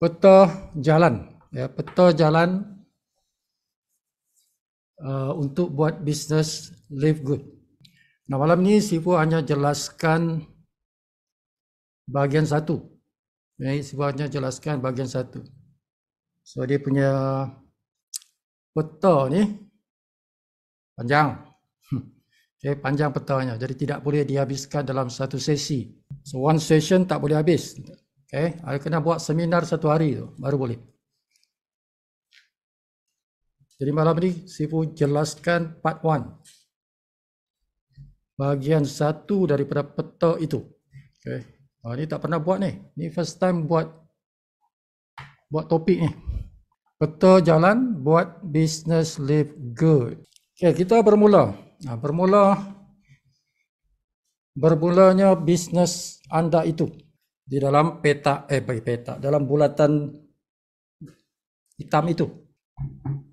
peta jalan, ya, peta jalan untuk buat bisnes live good. Nah, malam ni Sifu hanya jelaskan bahagian satu. Sifu hanya jelaskan bahagian satu. So dia punya peta ni panjang. Okay, panjang petanya. Jadi tidak boleh dihabiskan dalam satu sesi. So one session tak boleh habis. Okay, kena buat seminar satu hari tu baru boleh. Jadi malam ni Sifu jelaskan part 1. Bahagian satu daripada peta itu. Okay. Ni tak pernah buat ni. Ni first time buat topik ni. Peta jalan buat business live good. Okay, kita bermula. Bermulanya bisnes anda itu di dalam peta, dalam bulatan hitam itu.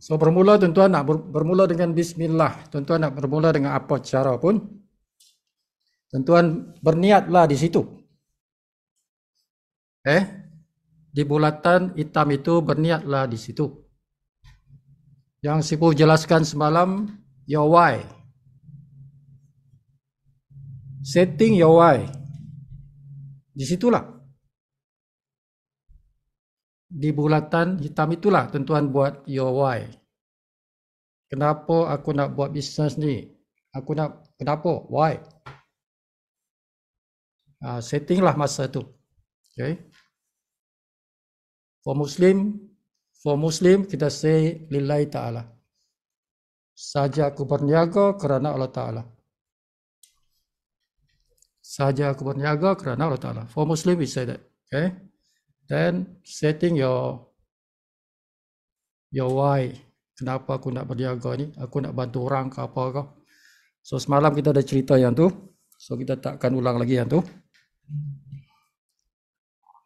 So bermula tuan-tuan nak bermula dengan bismillah. Tuan-tuan nak bermula dengan apa cara pun, tuan-tuan berniatlah di situ. Di bulatan hitam itu berniatlah di situ. Yang Sifu jelaskan semalam, your why. Setting your why. Di situlah. Di bulatan hitam itulah tuan-tuan buat your why. Kenapa aku nak buat bisnes ni? Kenapa? Why? Settinglah masa tu. Okay. For Muslim kita say lillahi ta'ala. Saja aku berniaga kerana Allah Ta'ala. Saja aku berniaga kerana Allah Ta'ala. For Muslim we say that. Okay. Then setting your why. Kenapa aku nak berniaga ni? Aku nak bantu orang ke apa ke? So semalam kita ada cerita yang tu. So kita takkan ulang lagi yang tu.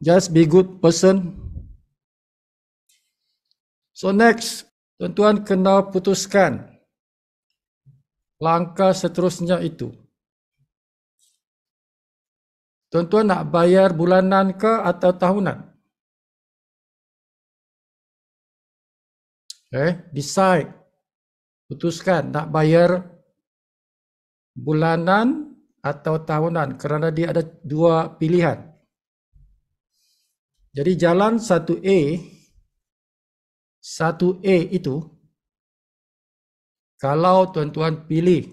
Just be good person. So next, tuan-tuan kena putuskan langkah seterusnya itu. Tuan-tuan nak bayar bulanan ke atau tahunan? Decide. Putuskan nak bayar bulanan atau tahunan kerana dia ada dua pilihan. Jadi jalan 1A itu, kalau tuan-tuan pilih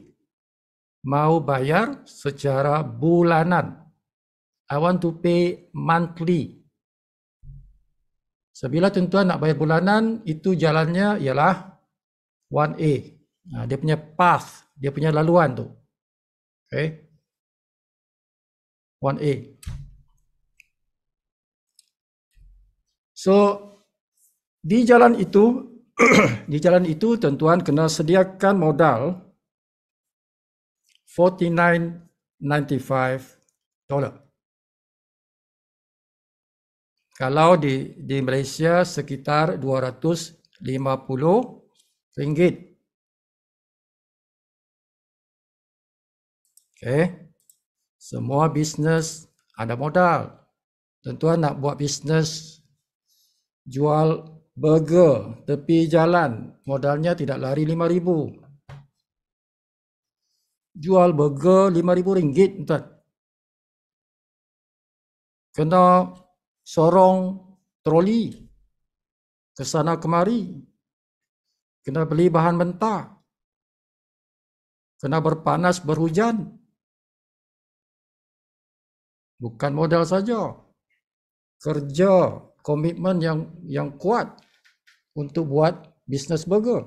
mau bayar secara bulanan, I want to pay monthly. Sebila tuan-tuan nak bayar bulanan, itu jalannya ialah 1A. Dia punya path, dia punya laluan tu. Okay. 1A. So, di jalan itu, tuan-tuan kena sediakan modal $49.95. Kalau di Malaysia sekitar RM250. Okay. Semua bisnes ada modal. Tuan-tuan nak buat bisnes jual burger tepi jalan, modalnya tidak lari RM5,000. Jual burger RM5,000, tuan. Kena sorong troli ke sana kemari. Kena beli bahan mentah. Kena berpanas berhujan. Bukan modal saja. Kerja, komitmen yang kuat untuk buat bisnes burger.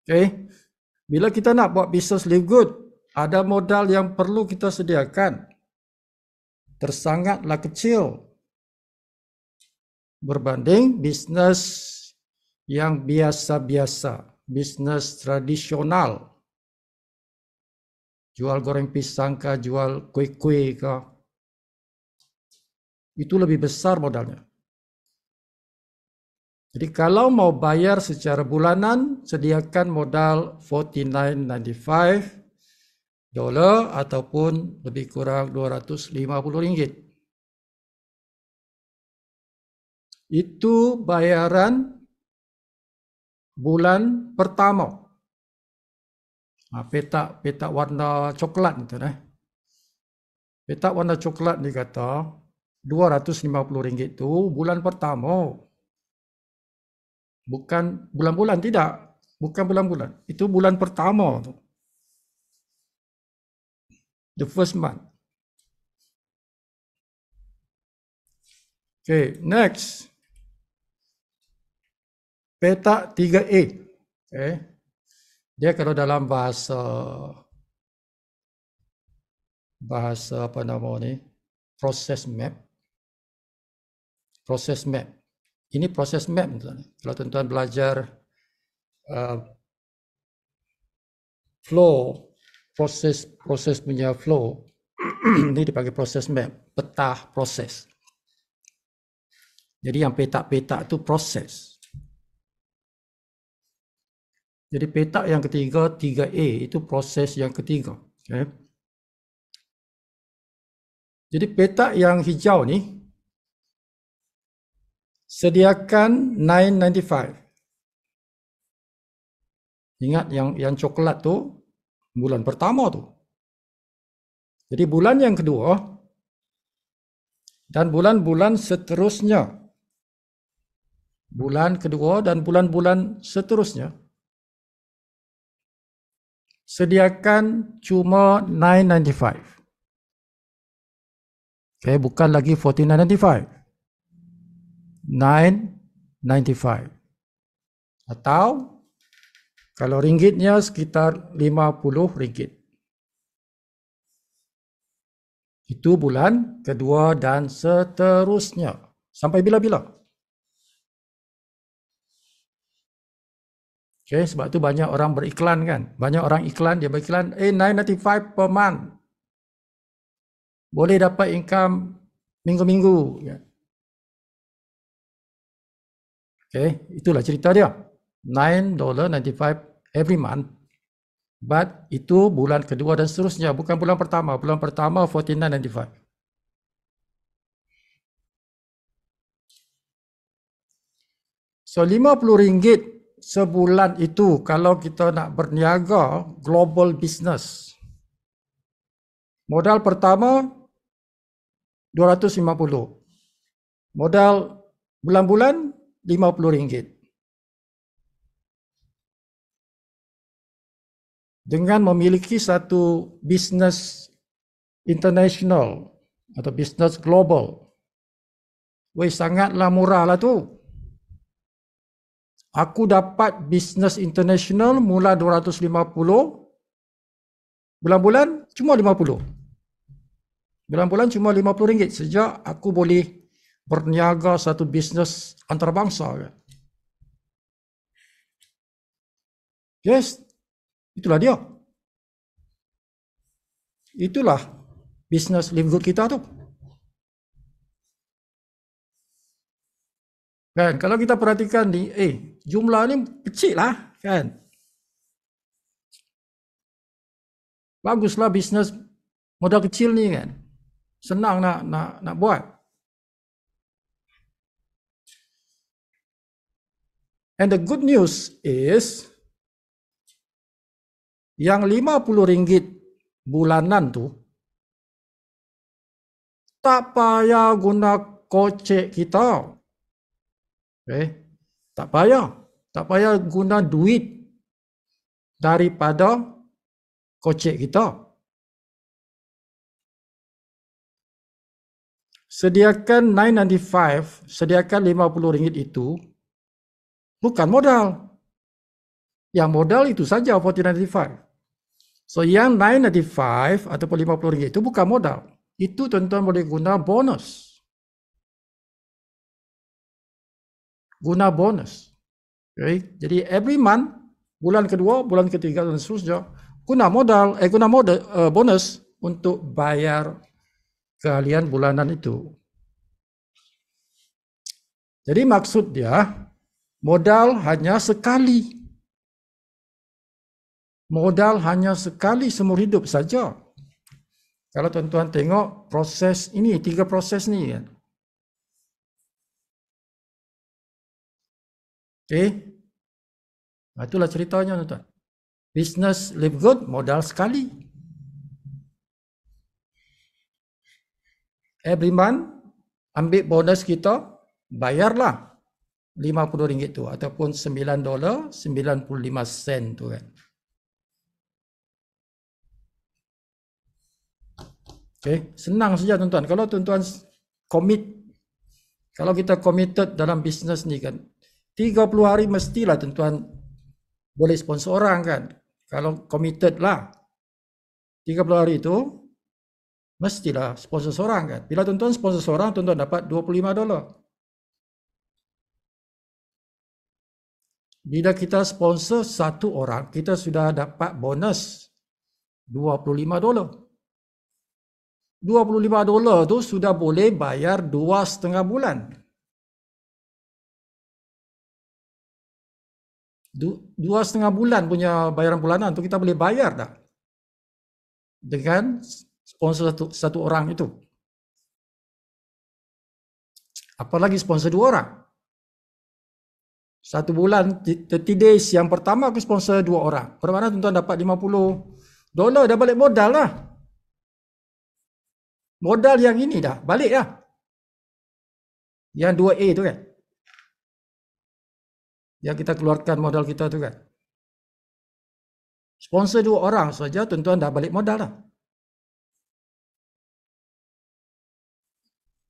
Okay. Bila kita nak buat bisnes live good, ada modal yang perlu kita sediakan. Tersangatlah kecil berbanding bisnes yang biasa-biasa, bisnes tradisional. Jual goreng pisang ke, jual kuih-kuih ke. Itu lebih besar modalnya. Jadi kalau mau bayar secara bulanan, sediakan modal $49.95 ataupun lebih kurang RM250. Itu bayaran bulan pertama. Petak warna coklat itu Petak warna coklat ni kata RM250 tu bulan pertama. Bukan bulan-bulan, tidak. Bukan bulan-bulan. Itu bulan pertama tu. The first month. Okay, next. Petak 3A. Okay. Dia kalau dalam bahasa apa nama ni? Process map. Process map. Ini proses map. Kalau tuan-tuan belajar flow, proses punya flow, ini dipanggil proses map, peta proses. Jadi yang petak-petak tu proses. Jadi petak yang ketiga, 3A, itu proses yang ketiga. Okay. Jadi petak yang hijau ni, sediakan 995. Ingat yang coklat tu bulan pertama tu. Jadi bulan yang kedua dan bulan-bulan seterusnya. Bulan kedua dan bulan-bulan seterusnya. Sediakan cuma 995. Okay, bukan lagi 1495. 995. Atau kalau ringgitnya sekitar RM50. Itu bulan kedua dan seterusnya. Sampai bila-bila. Okay, sebab tu banyak orang beriklan kan. Banyak orang iklan, dia beriklan, 995 per month. Boleh dapat income minggu-minggu. Okay, itulah cerita dia. $9.95 every month. But itu bulan kedua dan seterusnya, bukan bulan pertama. Bulan pertama $49.95. So RM50 sebulan itu kalau kita nak berniaga global business. Modal pertama $250. Modal bulan-bulan RM50. Dengan memiliki satu bisnes international atau bisnes global. Sangatlah murah lah tu. Aku dapat bisnes international mula 250, bulan-bulan cuma 50. Bulan-bulan cuma RM50 sejak aku boleh berniaga satu bisnes antarabangsa. Yes, itulah dia. Itulah bisnes live good kita tu. Kan, kalau kita perhatikan ni, jumlah ni kecil lah, kan. Baguslah bisnes modal kecil ni kan. Senang nak buat. And the good news is yang RM50 bulanan tu tak payah guna kocek kita. Tak payah guna duit daripada kocek kita. Sediakan 995, sediakan RM50 itu bukan modal. Yang modal itu saja 1495. So yang 995 ataupun RM50 itu bukan modal. Itu tuan-tuan boleh guna bonus. Guna bonus. Okay. Jadi every month, bulan kedua, bulan ketiga dan seterusnya, guna bonus untuk bayar keahlian bulanan itu. Jadi maksud dia, modal hanya sekali. Modal hanya sekali seumur hidup saja. Kalau tuan-tuan tengok proses ini, 3 proses ni kan. Okey. Itulah ceritanya tuan-tuan. Business live good, modal sekali. Every month, ambil bonus kita, bayarlah RM50 tu ataupun $9.95 tu kan. Okay, senang saja tuan-tuan. Kalau tuan-tuan commit, kalau kita committed dalam bisnes ni kan, 30 hari mestilah tuan-tuan boleh sponsor orang kan. Kalau committed lah 30 hari itu, mestilah sponsor seorang kan. Bila tuan-tuan sponsor seorang, tuan-tuan dapat $25. Bila kita sponsor satu orang, kita sudah dapat bonus $25. $25 tu sudah boleh bayar 2,5 bulan. 2,5 bulan punya bayaran bulanan tu kita boleh bayar dah. Dengan sponsor satu orang itu. Apalagi sponsor 2 orang. 1 bulan 30 days yang pertama aku sponsor 2 orang. Bermakna tuan-tuan dapat $50 dah balik modal lah. Modal yang ini dah balik lah. Yang 2A tu kan. Yang kita keluarkan modal kita tu kan. Sponsor 2 orang saja tuan-tuan dah balik modal lah.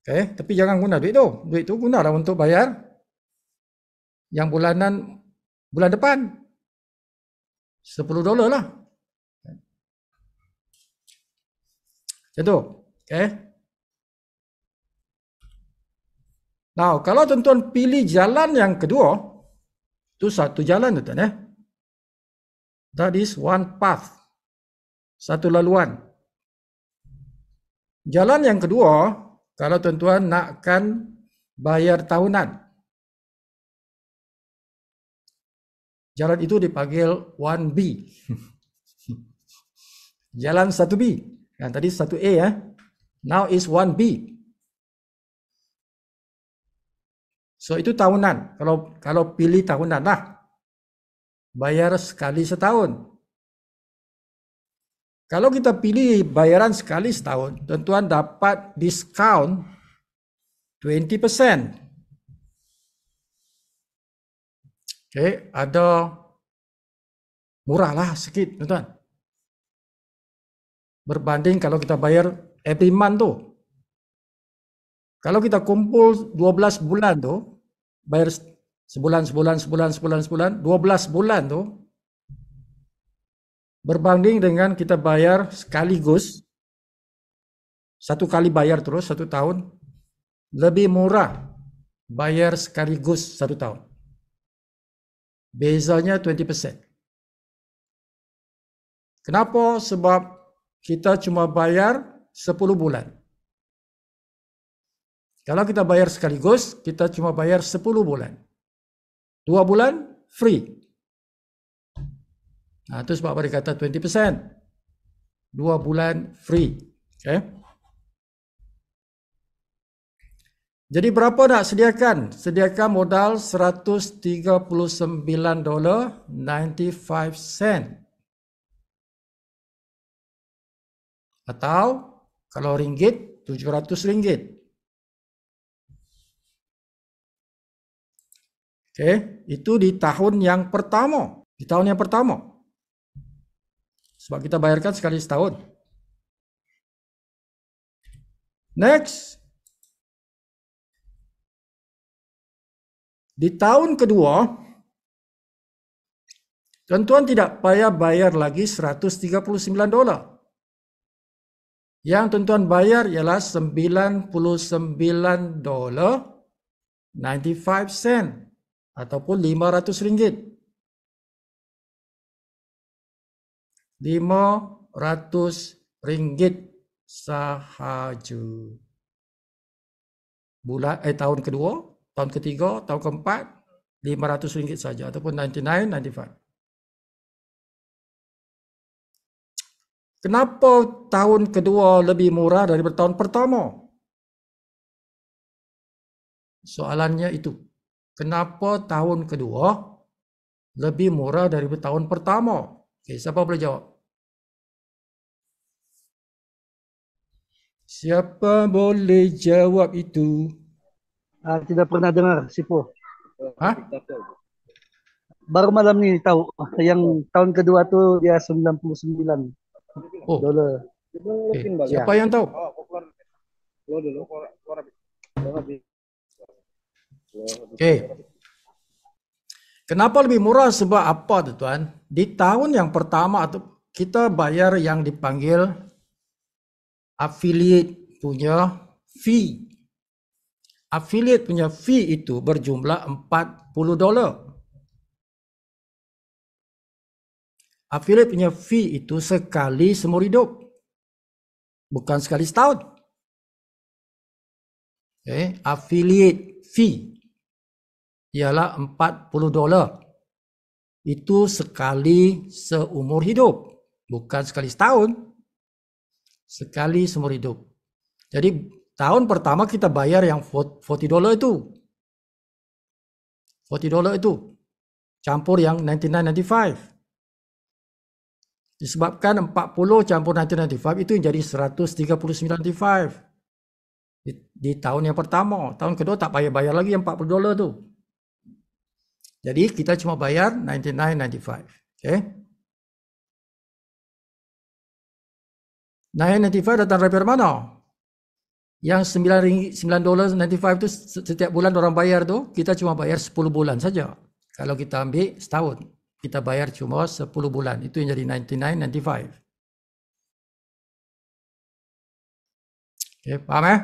Okay, tapi jangan guna duit tu. Duit tu gunalah untuk bayar yang bulanan bulan depan. $10 lah. Macam tu. Okay. Now, kalau tuan-tuan pilih jalan yang kedua, itu satu jalan tuan-tuan. That is one path. Satu laluan. Jalan yang kedua, kalau tuan-tuan nakkan bayar tahunan. Jalan itu dipanggil 1B. Jalan 1B. Yang tadi 1A ya. Now is 1B. So itu tahunan. Kalau pilih tahunan lah. Bayar sekali setahun. Kalau kita pilih bayaran sekali setahun, tuan-tuan dapat diskaun 20%. Okay, ada murah lah sikit tuan-tuan. Berbanding kalau kita bayar every month tu. Kalau kita kumpul 12 bulan tu, bayar sebulan, 12 bulan tu, berbanding dengan kita bayar sekaligus, satu kali bayar terus 1 tahun, lebih murah bayar sekaligus 1 tahun. Bezanya 20%. Kenapa? Sebab kita cuma bayar 10 bulan. Kalau kita bayar sekaligus, kita cuma bayar 10 bulan. 2 bulan free. Nah, itu sebab mereka kata 20%. 2 bulan free. Okay. Jadi berapa nak sediakan? Sediakan modal $139.95. Atau kalau ringgit, RM700. Okay, itu di tahun yang pertama. Di tahun yang pertama. Sebab kita bayarkan sekali setahun. Next. Di tahun kedua, tuan-tuan tidak payah bayar lagi $139. Yang tuan-tuan bayar ialah $99.95 ataupun RM500. RM500 sahaja. Tahun kedua, tahun ketiga, tahun keempat, RM500 saja ataupun $99.95. Kenapa tahun kedua lebih murah daripada tahun pertama? Soalannya itu. kenapa tahun kedua lebih murah daripada tahun pertama? Okay, siapa boleh jawab? Siapa boleh jawab itu? Tidak pernah dengar, Sipo. Hah? Baru malam ni tahu. Yang tahun kedua tuh dia 99 Oh, dolar. okay. Ya. Siapa yang tahu? Okay. Kenapa lebih murah? Sebab apa tuan? Di tahun yang pertama kita bayar yang dipanggil affiliate punya fee. Affiliate punya fee itu berjumlah $40. Affiliate punya fee itu sekali seumur hidup. Bukan sekali setahun. Okay. Affiliate fee ialah $40. Itu sekali seumur hidup. Bukan sekali setahun. Sekali seumur hidup. Jadi tahun pertama kita bayar yang $40 itu. $40 itu. Campur yang $99.95. Disebabkan 40 campur 1995 itu jadi 139.95 di tahun yang pertama. Tahun kedua tak payah bayar lagi yang $40 tu. Jadi kita cuma bayar 99.95. Okay. 9.95 datang dari mana? Yang $9.95 tu setiap bulan orang bayar tu, kita cuma bayar 10 bulan saja. Kalau kita ambil setahun, kita bayar cuma 10 bulan. Itu yang jadi 99.95. Okay, faham eh?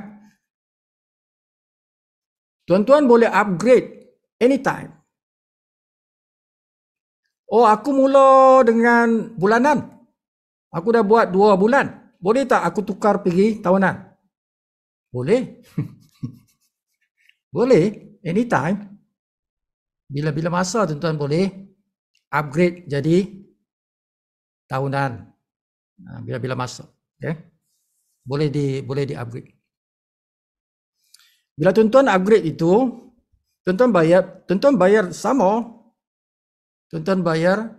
Tuan-tuan boleh upgrade anytime. Oh, aku mula dengan bulanan. Aku dah buat 2 bulan. Boleh tak aku tukar pergi tahunan? Boleh. Boleh, anytime. Bila-bila masa tuan-tuan boleh upgrade jadi tahunan. Bila-bila masa. Okay? Boleh di upgrade. Bila tuan-tuan upgrade itu, tuan-tuan bayar sama. Tuan-tuan bayar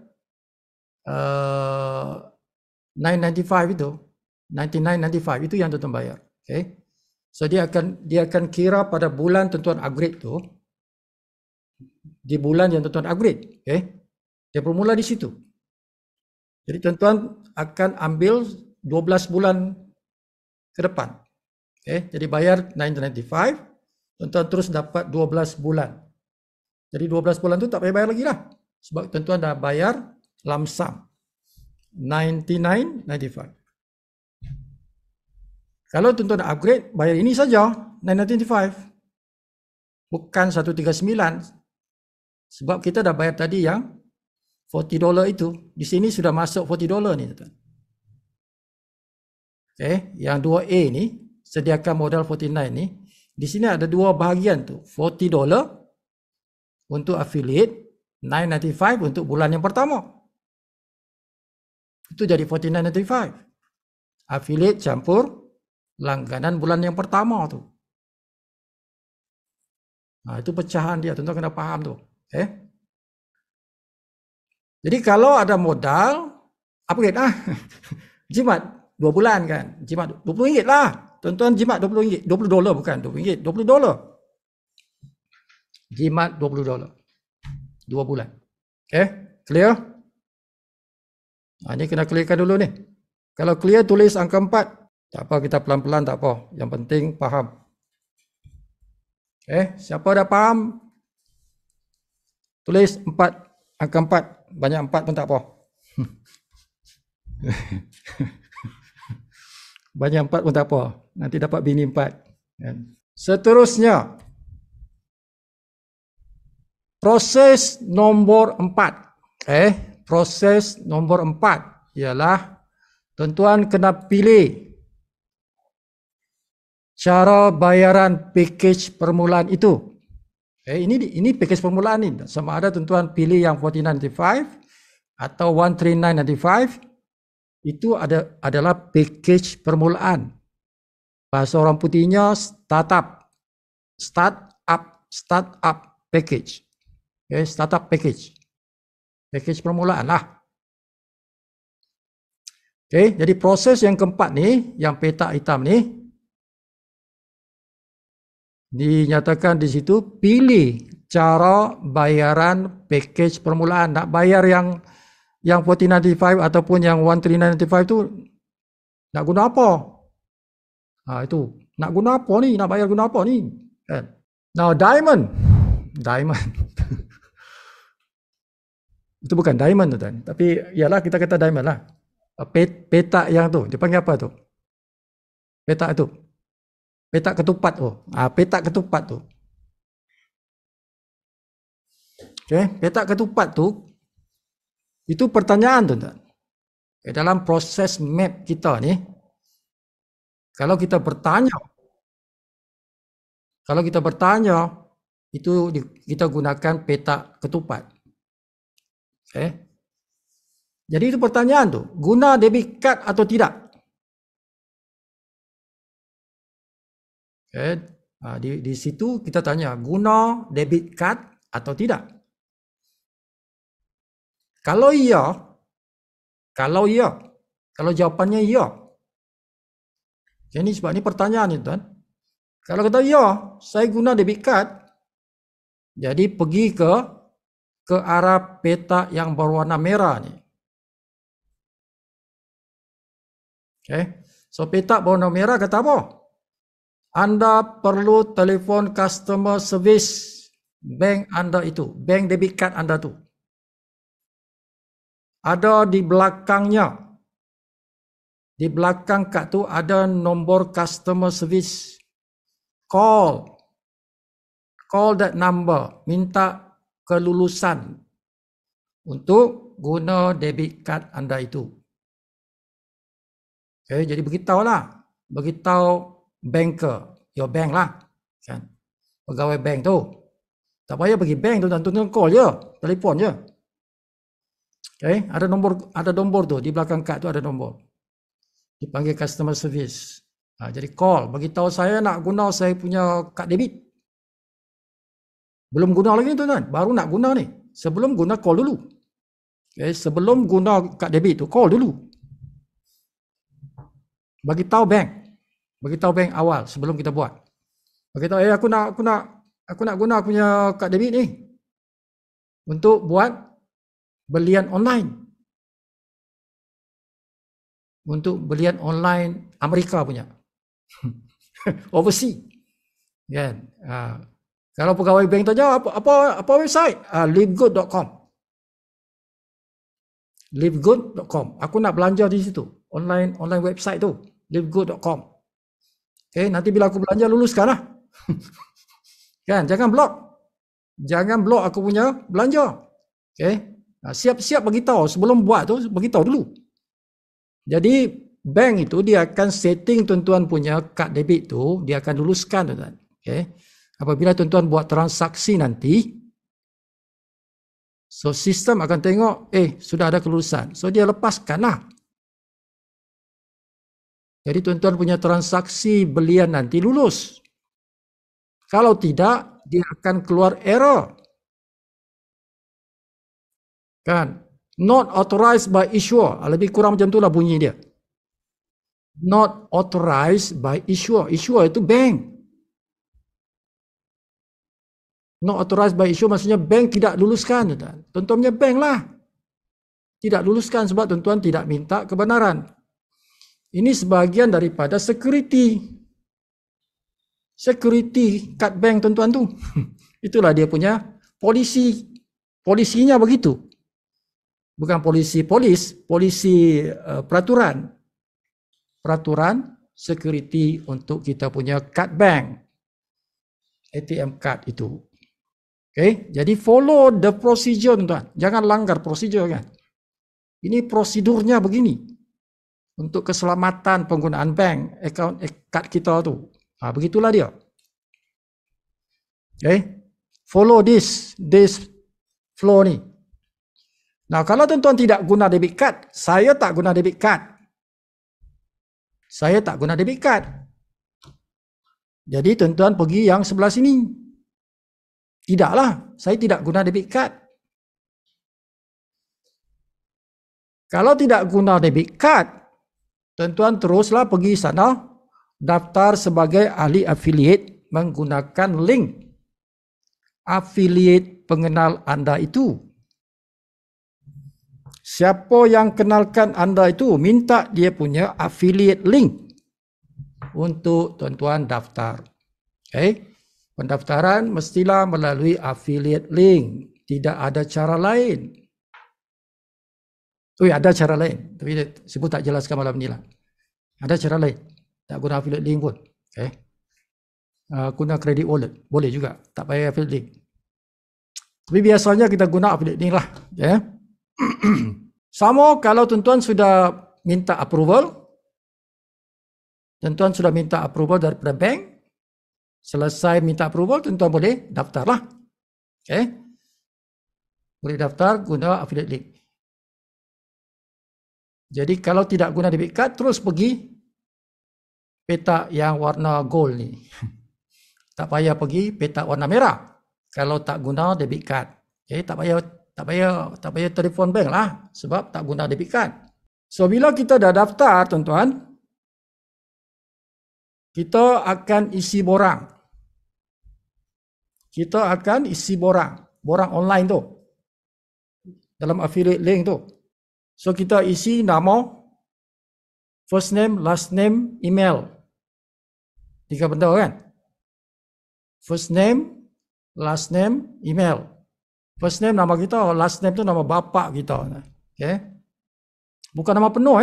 995 itu. 99.95 itu yang tuan-tuan bayar. Okay? So dia akan kira pada bulan tuan-tuan upgrade tu. Di bulan yang tuan-tuan upgrade. Okay? Dia bermula di situ. Jadi tuan-tuan akan ambil 12 bulan ke depan. Okay? Jadi bayar 995. Tuan-tuan terus dapat 12 bulan. Jadi 12 bulan tu tak payah bayar lagi lah. Sebab tuan-tuan dah bayar lump sum. 99.95. Kalau tuan-tuan nak upgrade, bayar ini saja, 995. Bukan 139. Sebab kita dah bayar tadi yang $40 itu. Di sini sudah masuk $40 ni, tuan-tuan. Okay, yang 2A ni, sediakan modal 49 ni. Di sini ada dua bahagian tu. $40 untuk affiliate, 995 untuk bulan yang pertama. Itu jadi 49.95. Affiliate campur langganan bulan yang pertama tu. Itu pecahan dia, tuan-tuan kena faham tu. Okay. Jadi kalau ada modal, upgrade lah. Jimat 2 bulan kan. Jimat RM20 lah. Tuan-tuan jimat RM20. $20 bukan RM20. $20. Jimat $20. 2 bulan. Okay, clear? Ini kena clearkan dulu ni. Kalau clear tulis angka 4. Tak apa, kita pelan-pelan tak apa. Yang penting faham. Siapa dah faham? Tulis 4. Angka 4. Banyak 4 pun tak apa. Banyak 4 pun tak apa. Nanti dapat bini 4. Seterusnya. Proses nombor 4. Proses nombor 4 ialah tuan-tuan kena pilih cara bayaran package permulaan itu. Ini package permulaan ni. Sama ada tuan-tuan pilih yang 49.95 atau 139.95. Itu adalah package permulaan. Bahasa orang putihnya startup. Startup. package. Okay, startup package. Package permulaan lah. Okay, jadi proses yang keempat ni, yang petak hitam ni, dinyatakan di situ, pilih cara bayaran package permulaan. Nak bayar yang 1495 ataupun yang 1395 tu, nak guna apa? Itu. Nak guna apa ni? Nak bayar guna apa ni? Kan? Now, diamond. Itu bukan diamond tu kan. Tapi ialah kita kata diamond lah. Petak yang tu, dia panggil apa tu? Petak tu. Petak ketupat tu. Petak ketupat tu. Okay, petak ketupat tu, itu pertanyaan tu kan. Dalam proses map kita ni, kalau kita bertanya, itu kita gunakan petak ketupat. Okay. Jadi itu pertanyaan tu, guna debit card atau tidak? Okay. Di situ kita tanya, guna debit card atau tidak? Kalau jawapannya iya. Jadi sebab ni pertanyaan itu kan. Kalau kata ya, saya guna debit card, jadi pergi ke arah petak yang berwarna merah ni. Okay. So petak berwarna merah kata apa? Anda perlu telefon customer service bank anda itu, bank debit card anda tu. Ada di belakangnya. Di belakang kad tu ada nombor customer service. Call that number, minta kelulusan untuk guna debit card anda itu. Okay, jadi beritahu banker, your bank lah, kan? Pegawai bank tu. Tak payah pergi bank tu, tuan call je, telefon je. Okay, ada nombor tu, di belakang kad tu ada nombor. Dipanggil customer service. Jadi call, beritahu saya nak guna saya punya kad debit. Belum guna lagi tu kan, baru nak guna ni. Sebelum guna call dulu. Okay, sebelum guna kad debit tu call dulu. Beritahu bank awal sebelum kita buat. Beritahu aku nak guna punya kad debit ni untuk buat belian online. Untuk belian online Amerika punya. Overseas. Kan? Kalau pegawai bank tu jawab apa website? Livegood.com. Livegood.com. Aku nak belanja di situ. Online website tu. Livegood.com. Okay, nanti bila aku belanja luluskanlah. Kan? Jangan block aku punya belanja. Okay? Siap-siap beritahu sebelum buat tu, beritahu dulu. Jadi bank itu dia akan setting tuan-tuan punya kad debit tu, dia akan luluskan tuan-tuan. Okay. Apabila tuan-tuan buat transaksi nanti, so sistem akan tengok, sudah ada kelulusan. So dia lepaskanlah. Jadi tuan-tuan punya transaksi belian nanti lulus. Kalau tidak, dia akan keluar error. Kan? Not authorized by issuer. Lebih kurang macam itulah bunyi dia. Not authorized by issuer. Issuer itu bank. Not authorized by issuer maksudnya bank tidak luluskan. Tuan-tuan punya bank lah. Tidak luluskan sebab tuan-tuan tidak minta kebenaran. Ini sebahagian daripada security. Security kad bank tuan-tuan tu. Itulah dia punya polisi. Polisinya begitu. Bukan polisi peraturan. Peraturan security untuk kita punya kad bank. ATM card itu. Okay, jadi follow the procedure tuan-tuan. Jangan langgar prosedur kan. Ini prosedurnya begini. Untuk keselamatan penggunaan bank, account card kita tu. Begitulah dia. Okay, follow this flow ni. Nah, kalau tuan-tuan tidak guna debit card, saya tak guna debit card. Jadi tuan-tuan pergi yang sebelah sini. Tidaklah, saya tidak guna debit card. Kalau tidak guna debit card, tuan-tuan teruslah pergi sana, daftar sebagai ahli affiliate menggunakan link affiliate pengenal anda itu. Siapa yang kenalkan anda itu, minta dia punya affiliate link untuk tuan-tuan daftar. Okay? Pendaftaran mestilah melalui affiliate link. Tidak ada cara lain. Ada cara lain. Tapi sebut tak jelaskan malam ni lah. Ada cara lain. Tak guna affiliate link pun. Okay? Guna credit wallet. Boleh juga. Tak payah affiliate link. Tapi biasanya kita guna affiliate link lah. Okay? Sama kalau tuan-tuan sudah minta approval. Tuan-tuan sudah minta approval daripada bank. Selesai minta approval, tuan-tuan boleh daftar lah. Okay? Boleh daftar guna affiliate link. Jadi kalau tidak guna debit card, terus pergi petak yang warna gold ni. Tak payah pergi petak warna merah kalau tak guna debit card. Okay? Tak payah telefon bank lah sebab tak guna debit card. So bila kita dah daftar, tuan-tuan, kita akan isi borang. Kita akan isi borang online tu. Dalam affiliate link tu. So kita isi nama, first name, last name, email. 3 benda kan? First name, last name, email. First name nama kita, last name tu nama bapa kita. Okay? Bukan nama penuh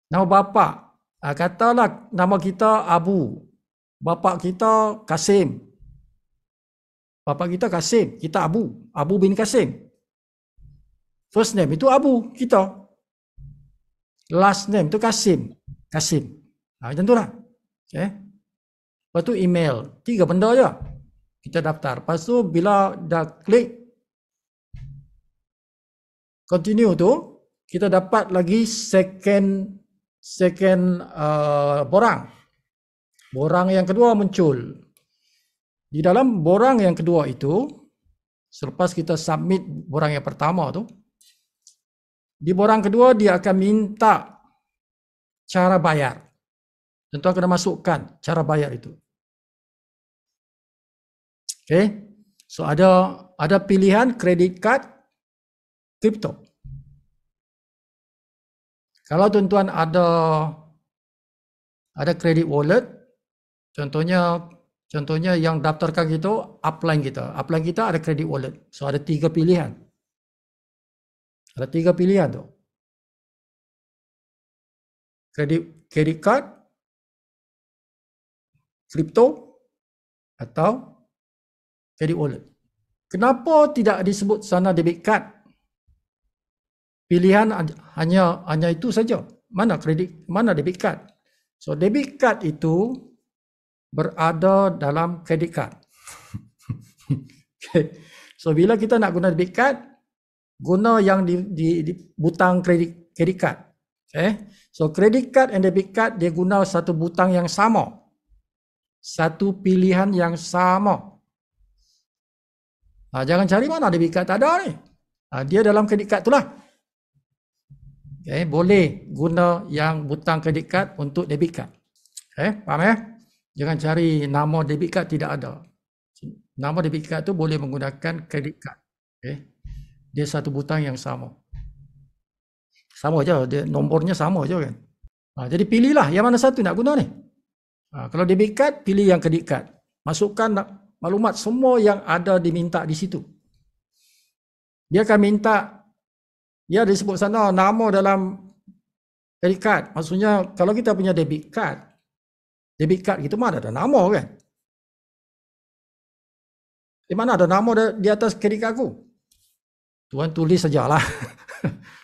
Nama bapa. Katalah nama kita Abu. Bapa kita Kasim. Bapa kita Kasim, kita Abu. Abu bin Kasim. First name itu Abu kita. Last name itu Kasim. Macam tu lah. Okay. Lepas tu email. 3 benda je. Kita daftar. Lepas tu bila dah klik continue tu, kita dapat lagi second borang. Borang yang kedua muncul. Di dalam borang yang kedua itu, selepas kita submit borang yang pertama tu, di borang kedua dia akan minta cara bayar. Tentu akan masukkan cara bayar itu. Okay. So ada pilihan credit card, crypto. Kalau tuan-tuan ada credit wallet, contohnya yang daftarkan kita, upline kita. Upline kita ada credit wallet. So ada 3 pilihan. Ada 3 pilihan tu. Credit card, crypto, atau credit wallet. Kenapa tidak disebut sana debit card? Pilihan hanya itu saja. Mana debit card? So debit card itu berada dalam credit card. Okay. So bila kita nak guna debit card, guna yang di butang credit card. Okay. So credit card and debit card dia guna satu butang yang sama. Satu pilihan yang sama. Jangan cari mana debit card tak ada ni. Dia dalam credit card itulah. Okay. Boleh guna yang butang credit card untuk debit card. Okay. Faham ya? Jangan cari nama debit card, tidak ada. Nama debit card tu boleh menggunakan credit card. Okay. Dia satu butang yang sama. Sama je, dia nombornya sama je kan. Jadi pilihlah yang mana satu nak guna ni. Kalau debit card, pilih yang credit card. Masukkan maklumat semua yang ada diminta di situ. Dia akan minta, dia disebut sana nama dalam credit card. Maksudnya kalau kita punya debit card kita mana ada nama kan? Di mana ada nama di atas kredit card aku? Tuan tulis sajalah.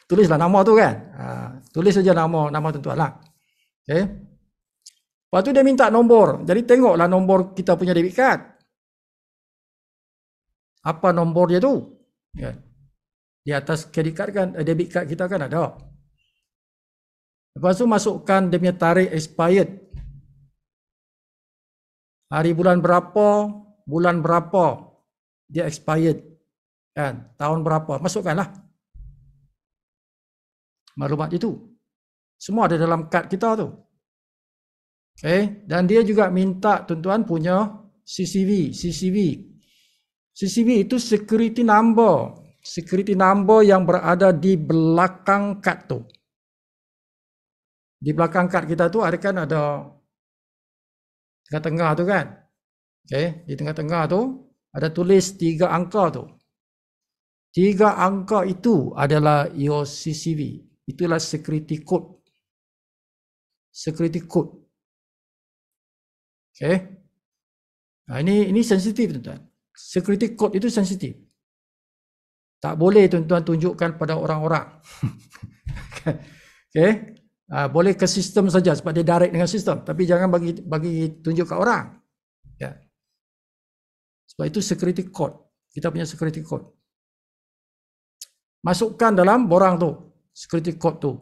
Tulislah nama tu kan? Tulis saja nama tuan-tuan lah. Okay. Lepas tu dia minta nombor. Jadi tengoklah nombor kita punya debit card. Apa nombor dia tu? Yeah. Di atas kredit card kan, debit card kita kan ada. Lepas tu masukkan dia punya tarikh expired. Hari bulan berapa, bulan berapa dia expired, kan, tahun berapa, masukkanlah maklumat itu. Semua ada dalam kad kita tu. Okay. Dan dia juga minta tuan-tuan punya CCV. CCV itu security number. Security number yang berada di belakang kad tu. Di belakang kad kita tu ada kan, ada tengah-tengah tu kan. Okay. Di tengah-tengah tu ada tulis 3 angka tu. 3 angka itu adalah your CCV. Itulah security code. Security code. Okay. Nah, ini sensitif tuan-tuan. Security code itu sensitif. Tak boleh tuan-tuan tunjukkan pada orang-orang. Okay. Boleh ke sistem saja sebab dia direct dengan sistem. Tapi jangan bagi tunjuk ke orang. Ya. Sebab itu security code. Kita punya security code. Masukkan dalam borang tu. Security code tu.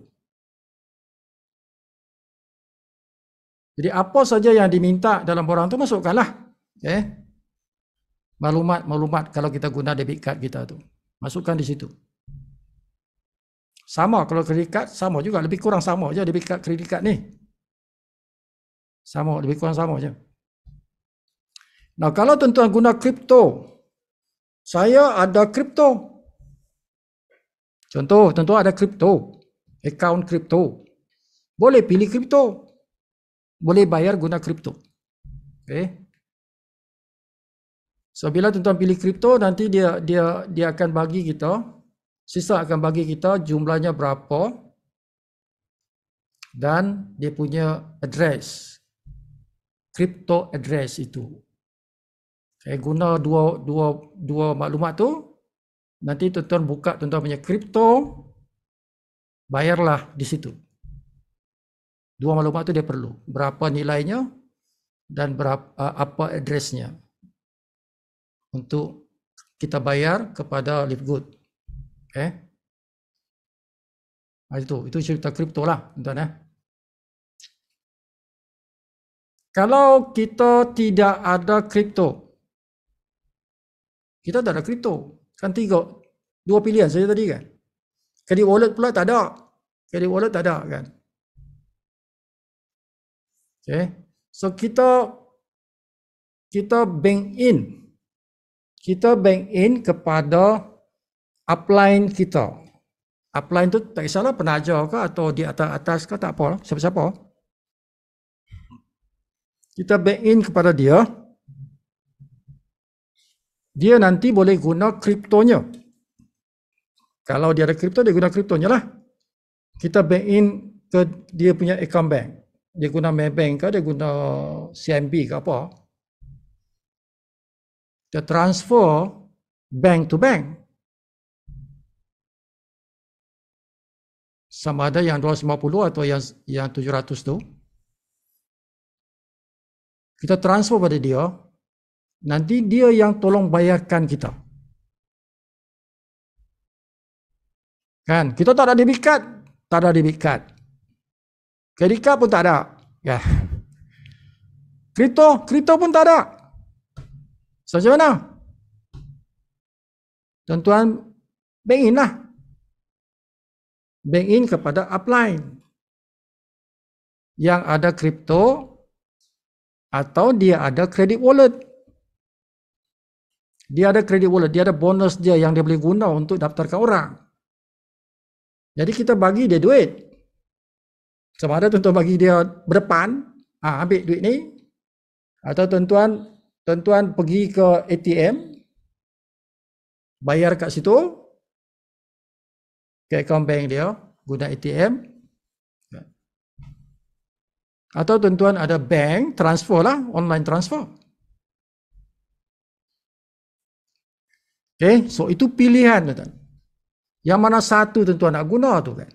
Jadi apa saja yang diminta dalam borang tu masukkanlah. Okay. Maklumat kalau kita guna debit card kita tu. Masukkan di situ. Sama kalau kredit card, sama juga. Lebih kurang sama je debit card, kredit card ni. Sama, lebih kurang sama je. Nah, kalau tuan-tuan guna kripto, saya ada kripto. Contoh, tuan-tuan ada kripto, account kripto. Boleh pilih kripto. Boleh bayar guna kripto. Okay. So, bila tuan-tuan pilih kripto, nanti dia akan bagi kita, sistem akan bagi kita jumlahnya berapa dan dia punya address. Kripto address itu. Okay, guna dua maklumat tu, nanti tuan-tuan buka tuan-tuan punya kripto, bayarlah di situ. Dua maklumat tu dia perlu. Berapa nilainya dan apa addressnya untuk kita bayar kepada Livegood. Okay. Itu cerita kripto lah, tuan-tuan. Kalau kita tidak ada kripto, kita tak ada kripto. Kan dua pilihan saja tadi kan. Credit wallet pula tak ada. Credit wallet tak ada kan. Okay. So kita bank in. Kita bank in kepada upline kita. Upline tu tak kisahlah penaja ke atau di atas ke, tak apa. Siapa-siapa. Kita bank in kepada dia. Dia nanti boleh guna kriptonya. Kalau dia ada kripto, dia guna kriptonya lah. Kita bank in ke dia punya account bank. Dia guna Maybank ke, dia guna CIMB ke apa. Dia transfer bank to bank. Sama ada yang 250 atau yang 700 tu. Kita transfer pada dia. Nanti dia yang tolong bayarkan kita. Kan? Kita tak ada debit card. Tak ada debit card. Credit card pun tak ada. Ya. Kripto pun tak ada. So, macam mana? Tuan-tuan, bank in lah. Bank in kepada upline. Yang ada kripto atau dia ada credit wallet. Dia ada credit wallet, dia ada bonus dia yang dia boleh guna untuk daftarkan orang. Jadi kita bagi dia duit. Sama ada tuan-tuan bagi dia berdepan, ambil duit ni. Atau tuan-tuan pergi ke ATM, bayar kat situ, ke account bank dia, guna ATM. Atau tuan-tuan ada bank, transfer lah, online transfer. Okay, so itu pilihan tuan-tuan. Yang mana satu tuan-tuan nak guna tu kan.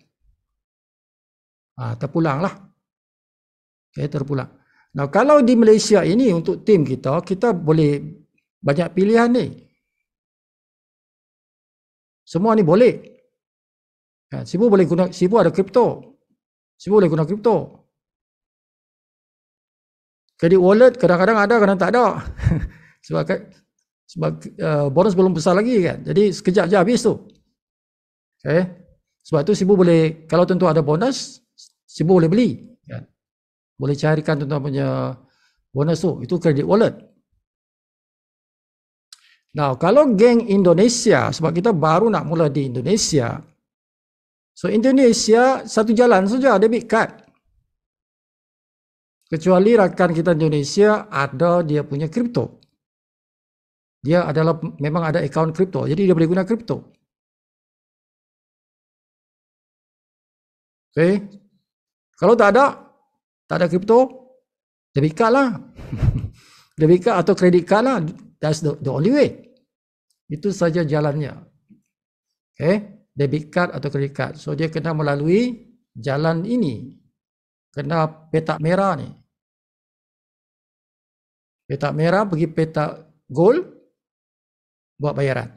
Terpulanglah. Okay, terpulang. Nah, kalau di Malaysia ini untuk tim kita boleh banyak pilihan ni. Semua ni boleh. Sibu boleh guna, Sibu ada kripto. Sibu boleh guna kripto. Credit wallet kadang-kadang ada, kadang tak ada. Sebab bonus belum besar lagi kan. Jadi sekejap je habis tu. Sebab tu Sibu boleh, kalau tentu ada bonus, Sibu boleh beli kan. Boleh carikan tuan punya bonus tu. Itu credit wallet. Now, kalau geng Indonesia, sebab kita baru nak mula di Indonesia. So, Indonesia satu jalan saja, debit card. Kecuali rakan kita Indonesia ada dia punya kripto. Dia adalah memang ada akaun kripto, jadi dia boleh guna kripto. Kalau tak ada kripto, debit card lah. Debit card atau credit card lah. That's the only way. Itu saja jalannya. Debit card atau credit card. So dia kena melalui jalan ini. Kena petak merah ni. Petak merah pergi petak gold, buat bayaran.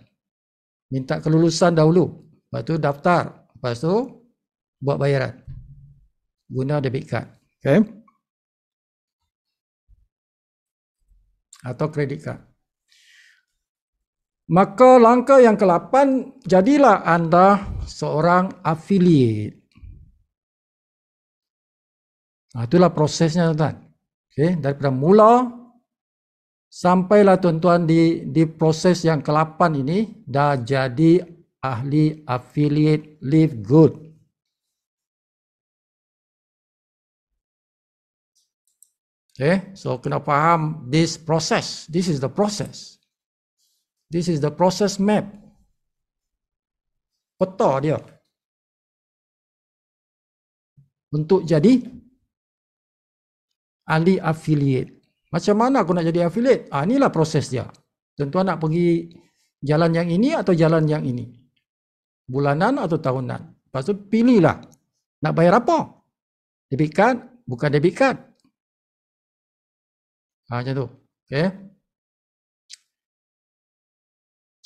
Minta kelulusan dahulu. Lepas tu daftar. Lepas tu buat bayaran. Guna debit card. Atau credit card. Maka langkah yang ke-8, jadilah anda seorang affiliate. Itulah prosesnya tuan. Daripada mula sampailah tuan-tuan di proses yang ke-8 ini dah jadi ahli affiliate Live Good. So kena faham this process. This is the process. This is the process map. Peta dia. Untuk jadi ahli affiliate. Macam mana aku nak jadi affiliate? Inilah proses dia. Tuan-tuan nak pergi jalan yang ini atau jalan yang ini. Bulanan atau tahunan. Lepas tu pilihlah. Nak bayar apa? Debit card? Bukan debit card. Macam tu.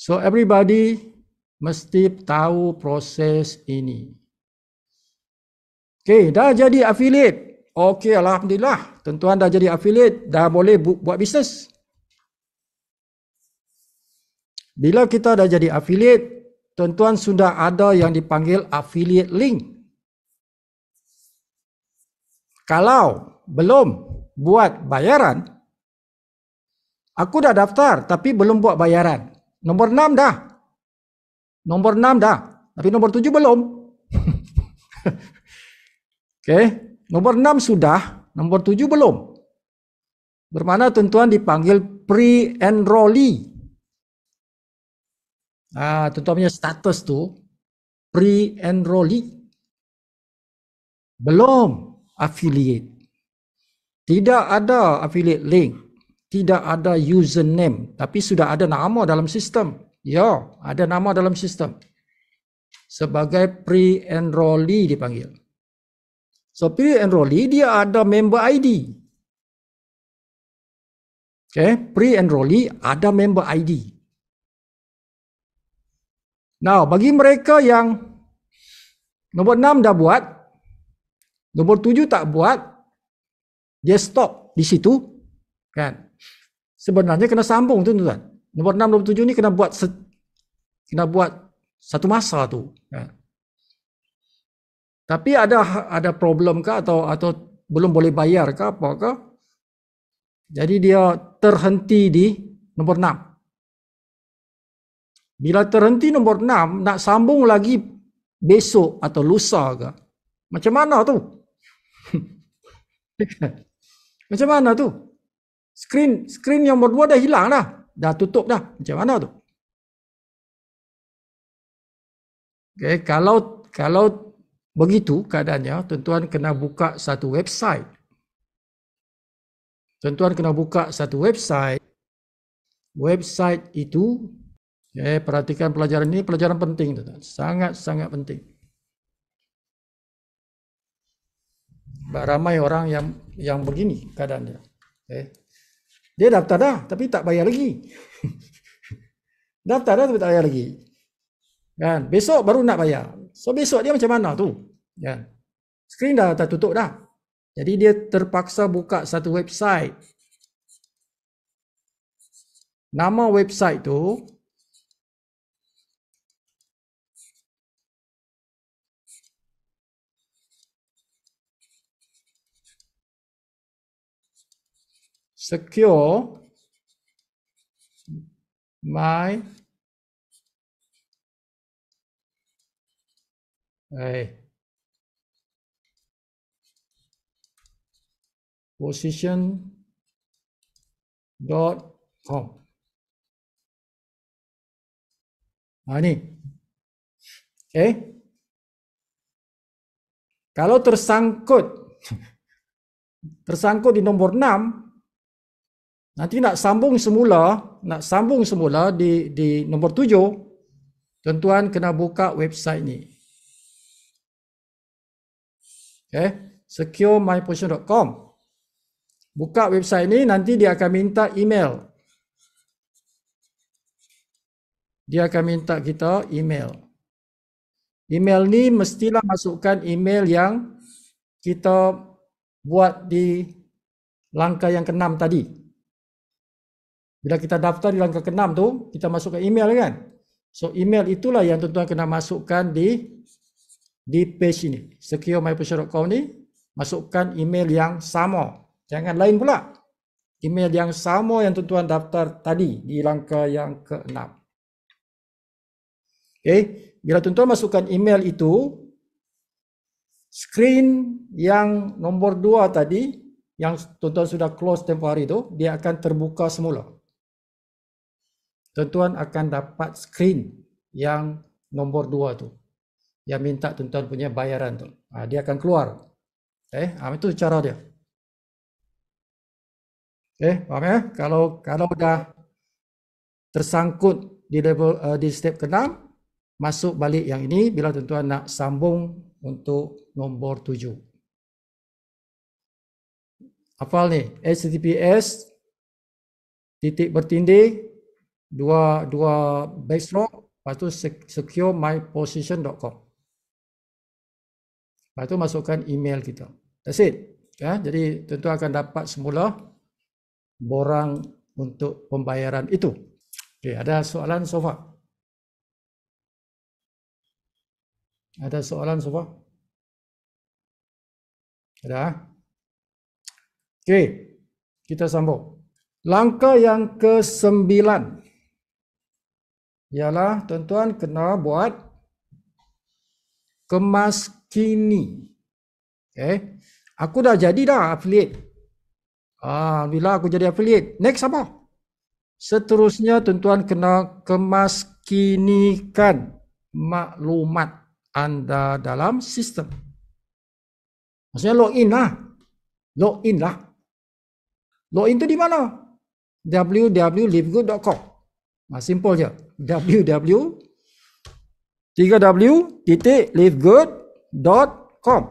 So everybody mesti tahu proses ini. Dah jadi affiliate. Alhamdulillah. Tuan-tuan dah jadi affiliate, dah boleh buat bisnes. Bila kita dah jadi affiliate, tuan-tuan sudah ada yang dipanggil affiliate link. Kalau belum buat bayaran, aku dah daftar tapi belum buat bayaran. Nombor 6 dah. Nombor 6 dah. Tapi nombor 7 belum. Nombor 6 sudah, nombor 7 belum. Bermakna tuan-tuan dipanggil pre-enrollee. Tuan-tuan punya status tu pre-enrollee. Belum affiliate. Tidak ada affiliate link. Tidak ada username. Tapi sudah ada nama dalam sistem. Ya, ada nama dalam sistem. Sebagai pre-enrollee dipanggil. So pre-enrollee dia ada member ID. Pre-enrollee ada member ID. Now, bagi mereka yang nombor 6 dah buat, nombor 7 tak buat, dia stop di situ, kan? Sebenarnya kena sambung tuan-tuan. Nombor 6, nombor 7 ni kena buat satu masa tu, kan? Tapi ada problem ke atau belum boleh bayar ke apa ke? Jadi dia terhenti di nombor 6. Bila terhenti nombor 6, nak sambung lagi besok atau lusa ke? Macam mana tu? Macam mana tu? Screen yang nombor 2 dah hilang dah. Dah tutup dah. Macam mana tu? Kalau begitu keadaannya, tuan-tuan kena buka satu website. Tuan-tuan kena buka satu website. Website itu, perhatikan pelajaran ini, pelajaran penting, tuan-tuan. Sangat-sangat penting. Ramai orang yang begini keadaannya. Dia daftar dah, tapi tak bayar lagi. Daftar dah, tapi tak bayar lagi. Kan? Besok baru nak bayar. So besok dia macam mana tu? Kan? Skrin dah tertutup dah. Jadi dia terpaksa buka satu website. nama website tu secure my position.com. Ni. Okay. Kalau tersangkut di nombor 6, nanti nak sambung semula di nombor 7, tuan-tuan kena buka website ni. Okay. securemyposition.com. Buka website ni, nanti dia akan minta email. Dia akan minta kita email. Email ni mestilah masukkan email yang kita buat di langkah yang ke-6 tadi. Bila kita daftar di langkah ke-6 tu, kita masukkan email kan? So email itulah yang tuan-tuan kena masukkan di page ini. securemyposition.com ni, masukkan email yang sama. Jangan lain pula. Email yang sama yang tuan-tuan daftar tadi di langkah yang ke-6. Okay. Bila tuan-tuan masukkan email itu, screen yang nombor 2 tadi, yang tuan-tuan sudah close tempoh hari tu, dia akan terbuka semula. Tuan-tuan akan dapat screen yang nombor 2 tu, yang minta tuan-tuan punya bayaran tu. Dia akan keluar. Okay. Itu cara dia. Okay, faham ya? Kalau dah tersangkut di level di step ke-6, masuk balik yang ini bila tuan-tuan nak sambung untuk nombor 7. Hafal ni, https dua backstroke, lepas tu securemyposition.com. Lepas tu masukkan email kita. That's it. Ya, jadi tuan-tuan akan dapat semula borang untuk pembayaran itu. Okay, ada soalan so far? Ada soalan so far? Ada? Okey, kita sambung. Langkah yang ke-9 ialah tuan-tuan kena buat kemas kini. Okay. Aku dah jadi dah affiliate. Bila aku jadi affiliate, next apa? Seterusnya tuan-tuan kena kemas kinikan maklumat anda dalam sistem. Maksudnya login lah. Login tu di mana? www.livegood.com. Simple je. www.livegood.com.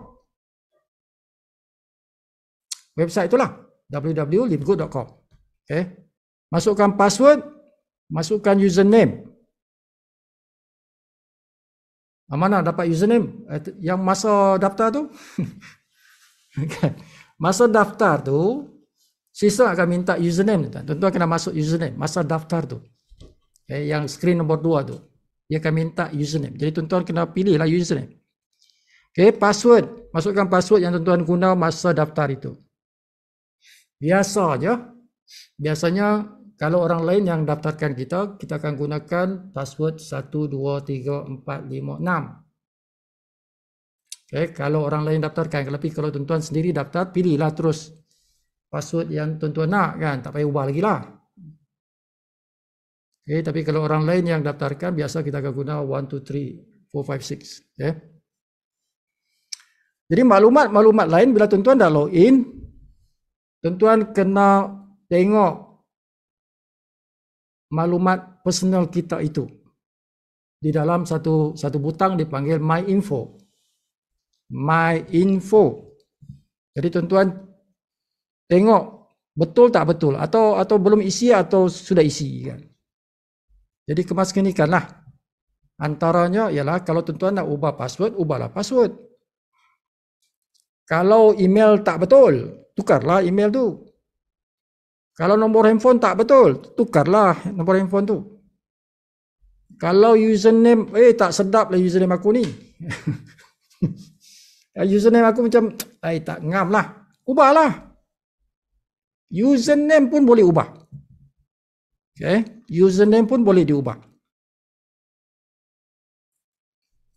Website itulah www.livegood.com. Okay. Masukkan password, masukkan username. Mana dapat username? Yang masa daftar tu? Masa daftar tu, sistem akan minta username. Tuan-tuan kena masuk username. Masa daftar tu. Okay. Yang screen nombor 2 tu. Dia akan minta username. Jadi tuan-tuan kena pilihlah username. Okay. Password. Masukkan password yang tuan-tuan guna masa daftar itu. Biasa je. Biasanya kalau orang lain yang daftarkan kita akan gunakan password 1, 2, 3, 4, 5, 6. Okay, kalau orang lain daftarkan, tapi kalau tuan-tuan sendiri daftar, pilihlah terus password yang tuan-tuan nak kan, tak payah ubah lagi lah. Okay, tapi kalau orang lain yang daftarkan, biasa kita akan guna 1, 2, 3, 4, 5, 6. Okay. Jadi maklumat lain bila tuan-tuan dah login, tuan-tuan kena tengok maklumat personal kita itu di dalam satu butang dipanggil My Info. My Info. Jadi tuan-tuan tengok betul tak betul atau belum isi atau sudah isi kan. Jadi kemaskinikanlah. Antaranya ialah kalau tuan-tuan nak ubah password, ubahlah password. Kalau email tak betul, tukarlah email tu. Kalau nombor handphone tak betul, tukarlah nombor handphone tu. Kalau username, tak sedap lah username aku ni. Username aku macam, tak ngam lah. Ubahlah. Username pun boleh ubah. Okay? Username pun boleh diubah.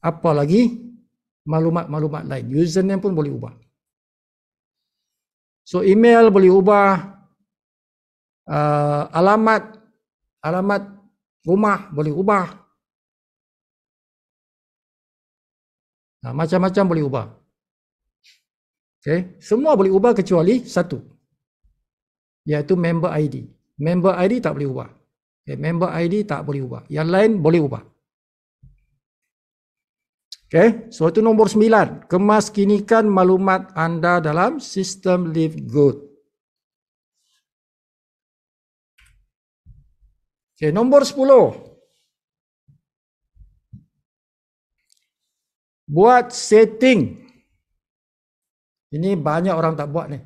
Apalagi maklumat-maklumat lain. Username pun boleh ubah. So email boleh ubah, alamat rumah boleh ubah, macam-macam boleh ubah. Okay, semua boleh ubah kecuali satu, iaitu member ID. Member ID tak boleh ubah. Okay, member ID tak boleh ubah. Yang lain boleh ubah. Okay, so itu nombor 9. Kemaskinikan maklumat anda dalam sistem Live Good. Okay, nombor 10. Buat setting. Ini banyak orang tak buat ni.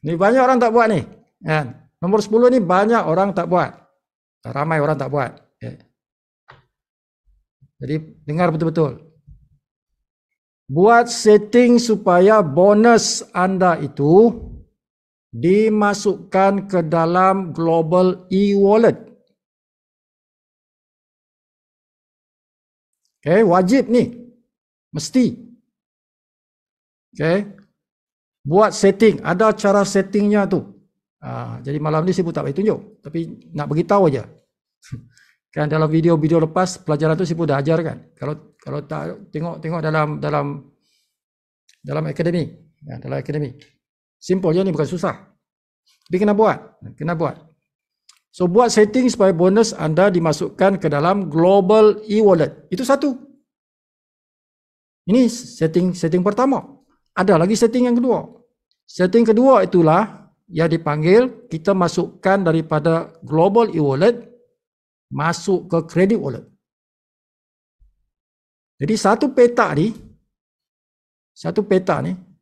Ini banyak orang tak buat ni. Nombor 10 ni banyak orang tak buat. Ramai orang tak buat. Okay. Jadi dengar betul-betul. Buat setting supaya bonus anda itu dimasukkan ke dalam global e-wallet. Okay, wajib ni. Mesti. Okay. Buat setting. Ada cara settingnya tu. Jadi malam ni saya pun tak boleh tunjuk. Tapi nak beritahu aja. Kan dalam video-video lepas pelajaran tu saya pun dah ajar kan. Kalau tak tengok dalam akademi. Dalam akademi. Simple je ni, bukan susah. Tapi kena buat. So buat setting supaya bonus anda dimasukkan ke dalam global e-wallet. Itu satu. Ini setting pertama. Ada lagi setting yang kedua. Setting kedua itulah yang dipanggil kita masukkan daripada global e-wallet masuk ke credit wallet. Jadi satu peta ni,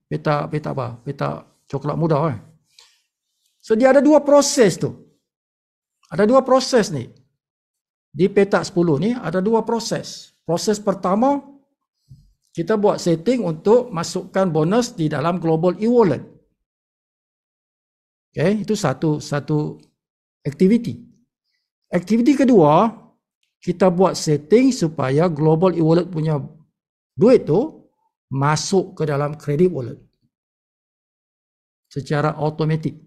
peta apa? Peta coklat muda kan. So dia ada dua proses tu. Ada dua proses ni. Di peta 10 ni ada dua proses. Proses pertama, kita buat setting untuk masukkan bonus di dalam global e-wallet. Okay, itu satu aktiviti. Aktiviti kedua, kita buat setting supaya global e-wallet punya duit tu masuk ke dalam credit wallet secara automatik.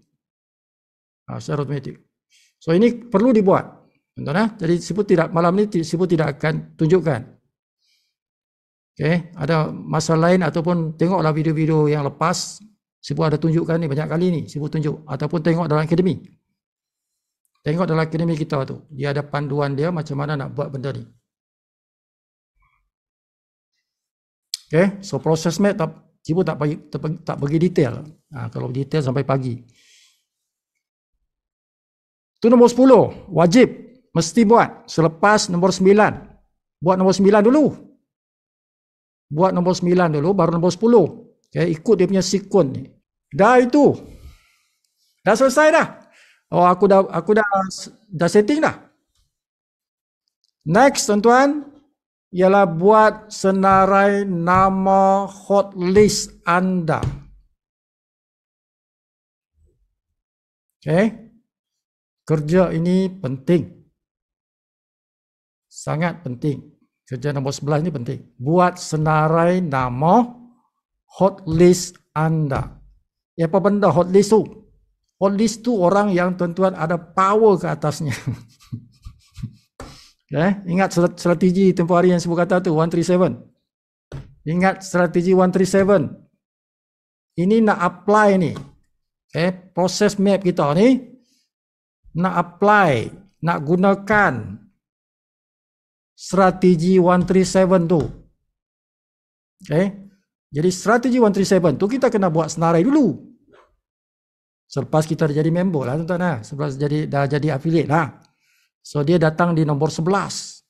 Secara automatik. So ini perlu dibuat. Jadi malam ni Sipu tidak akan tunjukkan. Okay, ada masa lain ataupun tengoklah video-video yang lepas. Sipu ada tunjukkan ni banyak kali ni. Sipu tunjuk ataupun tengok dalam akademi. Tengok dalam akademi kita tu. Dia ada panduan dia macam mana nak buat benda ni. Okay, so proses map Sipu tak bagi detail. Kalau detail sampai pagi. Itu nombor 10. Wajib. Mesti buat. Selepas nombor 9. Buat nombor 9 dulu. Buat nombor 9 dulu, baru nombor 10. Okay, ikut dia punya sekuen ni. Dah itu. Dah selesai dah. Oh, aku dah setting dah. Next, tuan-tuan, ialah buat senarai nama hotlist anda. Okay. Kerja ini penting. Sangat penting. Kerja nombor 11 ini penting. Buat senarai nama hotlist anda. Apa benda hotlist tu? Hotlist tu orang yang tuan-tuan ada power ke atasnya. Okay. Ingat strategi tempoh hari yang Sipu kata tu, 137. Ingat strategi 137. Ini nak apply ni. Okay. Proses map kita ni nak apply, nak gunakan strategi 137 tu. Okay. Jadi strategi 137 tu kita kena buat senarai dulu. Selepas kita dah jadi member lah tuan-tuan. Selepas dah jadi affiliate lah. So dia datang di nombor 11.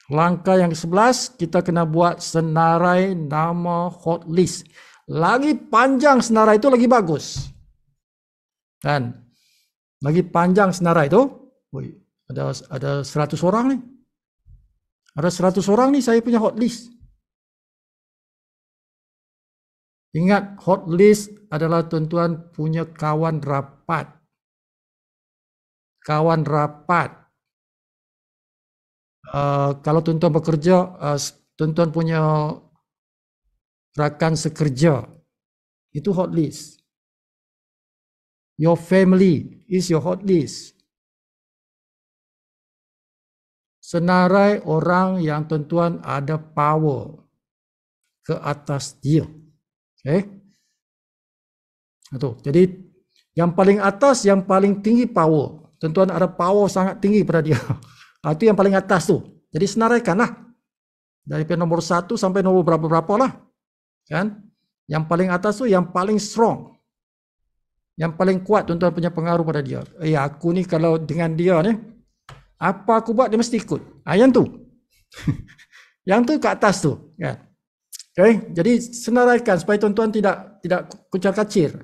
Langkah yang ke-11, kita kena buat senarai nama hotlist. Lagi panjang senarai itu lagi bagus. Kan? Lagi panjang senarai itu, ada 100 orang nih. Ada 100 orang nih saya punya hot list. Ingat, hot list adalah tuan-tuan punya kawan rapat. Kawan rapat. Kalau tuan-tuan bekerja, tuan-tuan punya rakan sekerja. Itu hot list. Your family is your hot list. Senarai orang yang tuan-tuan ada power ke atas dia. Okay? Itu. Jadi yang paling atas, yang paling tinggi power. Tuan-tuan ada power sangat tinggi pada dia. Itu yang paling atas tu. Jadi senaraikanlah. Dari nomor 1 sampai nomor berapa-berapa lah. Kan? Yang paling atas tu yang paling strong. Yang paling kuat tuan-tuan punya pengaruh pada dia. Aku ni kalau dengan dia ni, apa aku buat dia mesti ikut. Yang tu. Yang tu ke atas tu. Kan? Okay? Jadi senaraikan supaya tuan-tuan tidak kucar-kacir.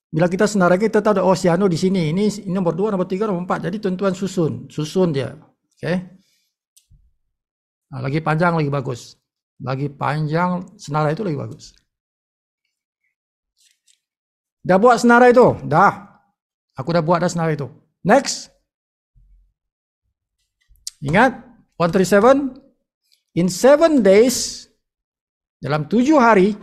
Bila kita senaraikan, kita tahu si Anu di sini. Ini nomor 2, nomor 3, nomor 4. Jadi tuan-tuan susun dia. Okay? Lagi panjang lagi bagus. Lagi panjang senarai itu lagi bagus. Dah buat senarai itu? Dah. Aku dah buat dah senarai itu. Next. Ingat 137. In 7 days, dalam 7 hari,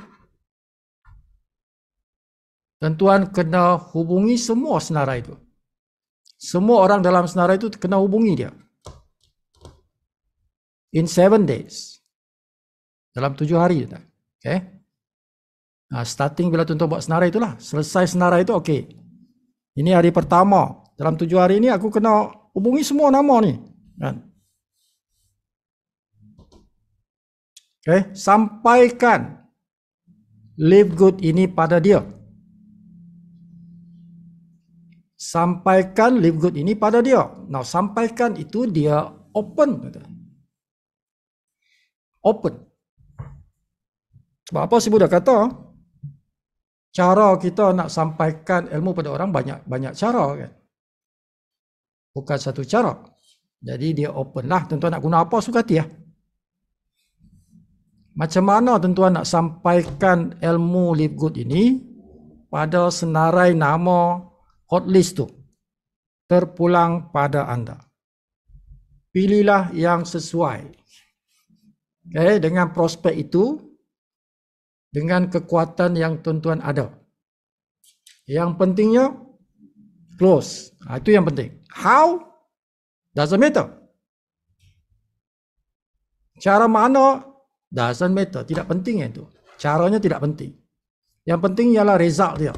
tuan-tuan kena hubungi semua senarai itu. Semua orang dalam senarai itu kena hubungi dia. In 7 days. Dalam 7 hari. Okay? Starting bila tuan-tuan buat senarai itulah. Selesai senarai itu, okay. Ini hari pertama. Dalam 7 hari ini aku kena hubungi semua nama ni. Kan? Okay? Sampaikan live good ini pada dia. Sampaikan live good ini pada dia. Now, sampaikan itu dia open. Open. Sebab apa si Buddha kata? Cara kita nak sampaikan ilmu pada orang banyak cara kan. Bukan satu cara. Jadi dia open lah. Tuan-tuan nak guna apa suka hati ya. Macam mana tuan-tuan nak sampaikan ilmu live good ini pada senarai nama hot list tu? Terpulang pada anda. Pilihlah yang sesuai. Okay, dengan prospek itu, dengan kekuatan yang tuan-tuan ada. Yang pentingnya, close. Itu yang penting. How? Doesn't matter. Cara mana? Doesn't matter. Tidak penting itu. Caranya tidak penting. Yang penting ialah result dia.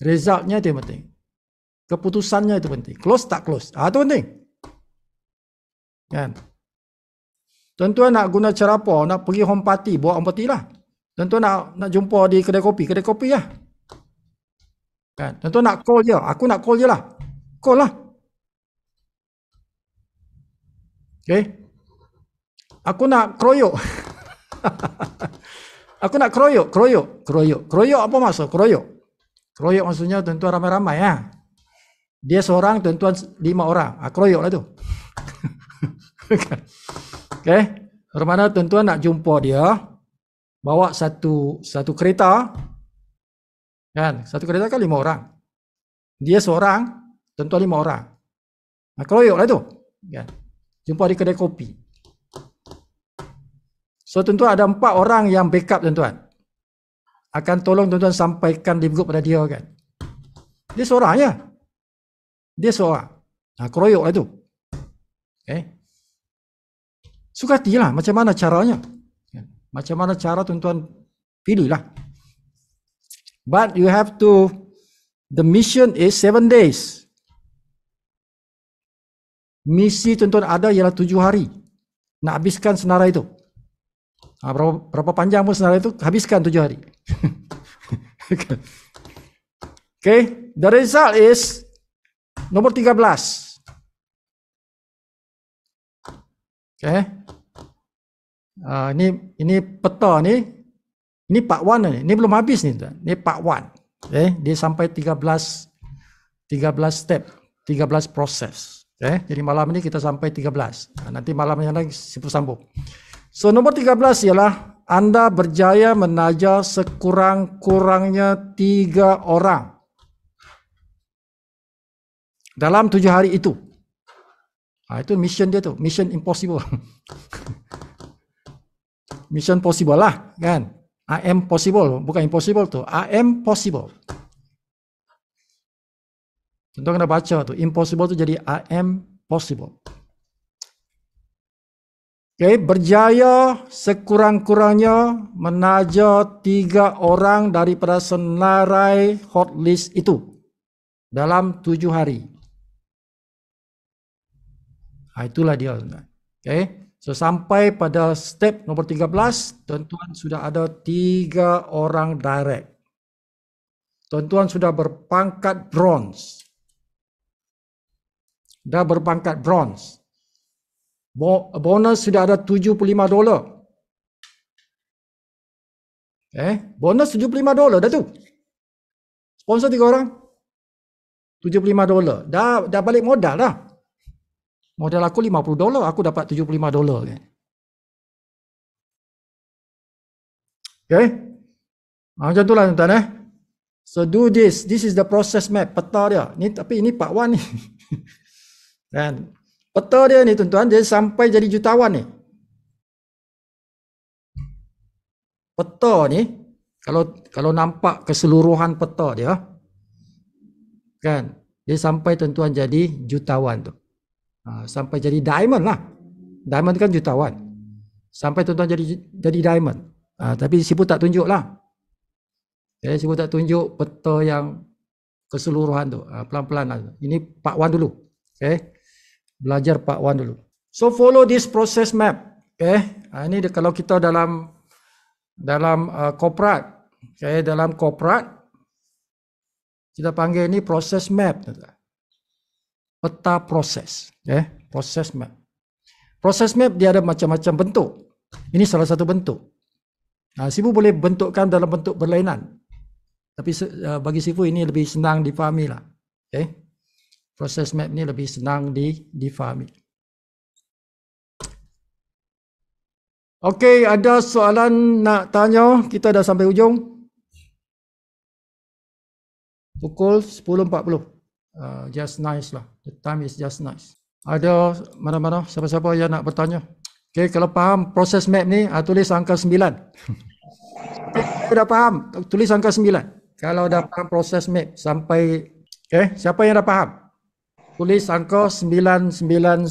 Resultnya itu yang penting. Keputusannya itu penting. Close tak close. Itu penting. Kan? Tuan-tuan nak guna cara apa? Nak pergi home party, buat home party lah. Tuan-tuan nak jumpa di kedai kopi lah. Kan? Tuan-tuan nak call je. Aku nak call je lah. Call lah. Okay. Aku nak keroyok. Aku nak keroyok. Keroyok apa maksud? Keroyok maksudnya tuan-tuan ramai-ramai ya. Dia seorang, tuan-tuan 5 orang. Keroyok lah tu. Okay. Bermakna tuan-tuan nak jumpa dia, bawa satu kereta. Kan? Satu kereta kan 5 orang. Dia seorang, tuan-tuan 5 orang. Keroyok lah tu. Kan? Jumpa di kedai kopi. So tuan-tuan ada 4 orang yang backup tuan-tuan. Akan tolong tuan-tuan sampaikan live good pada dia kan. Dia seorang je. Dia seorang. Keroyok lah tu. Okay. Suka hati lah macam mana caranya. Macam mana cara tuan-tuan pilih lah. But you have to, the mission is 7 days. Misi tuan-tuan ada ialah 7 hari. Nak habiskan senarai itu. Berapa panjang pun senarai itu, habiskan 7 hari. Okay, the result is nomor 13. Okay. Ini peta ni Ini part 1 ni. Ini belum habis ni tuan. Ini part 1. Dia sampai 13 step, 13 proses. Jadi malam ni kita sampai 13. Nanti malam yang lain Sifu sambung. So nombor 13 ialah anda berjaya menaja sekurang-kurangnya 3 orang dalam 7 hari itu. Itu mission dia tu, mission impossible. Mission possible lah, kan? I am possible, bukan impossible tu. I am possible. Contoh kena baca tu, impossible tu jadi I am possible. Berjaya sekurang-kurangnya menaja 3 orang daripada senarai hot list itu dalam 7 hari. Itulah dia. So sampai pada step nombor 13, tuan-tuan sudah ada 3 orang direct. Tuan-tuan sudah berpangkat bronze. Dah berpangkat bronze. Bonus sudah ada $75. Bonus $75 dah tu. Sponsor 3 orang. $75. Dah balik modal dah. Modal aku $50, aku dapat $75 kan. Macam itulah tuan-tuan So do this. This is the process map, peta dia. Tapi ini part 1 ni. Kan? Peta dia ni tuan-tuan, dia sampai jadi jutawan ni. Peta ni, kalau nampak keseluruhan peta dia, kan, dia sampai tuan-tuan jadi jutawan tu. Sampai jadi diamond lah. Diamond kan jutawan. Sampai tuan-tuan jadi diamond. Tapi Sifu tak tunjuk lah. Sifu tak tunjuk peta yang keseluruhan tu. Pelan-pelan lah. Ini part 1 dulu. Belajar part 1 dulu. So follow this process map. Ini kalau kita dalam korporat. Dalam korporat kita panggil ini process map. Peta proses. Proses map. Proses map dia ada macam-macam bentuk. Ini salah satu bentuk. Sifu boleh bentukkan dalam bentuk berlainan. Tapi bagi Sifu ini lebih senang difahami lah. Proses map ni lebih senang difahami. Okey, ada soalan nak tanya? Kita dah sampai ujung. Pukul 10.40. Just nice lah. The time is just nice. Ada mana-mana siapa-siapa yang nak bertanya? Okey, kalau faham proses map ni, tulis angka 9. Dah faham, tulis angka 9. Kalau dah faham proses map sampai siapa yang dah faham? Tulis angka 999.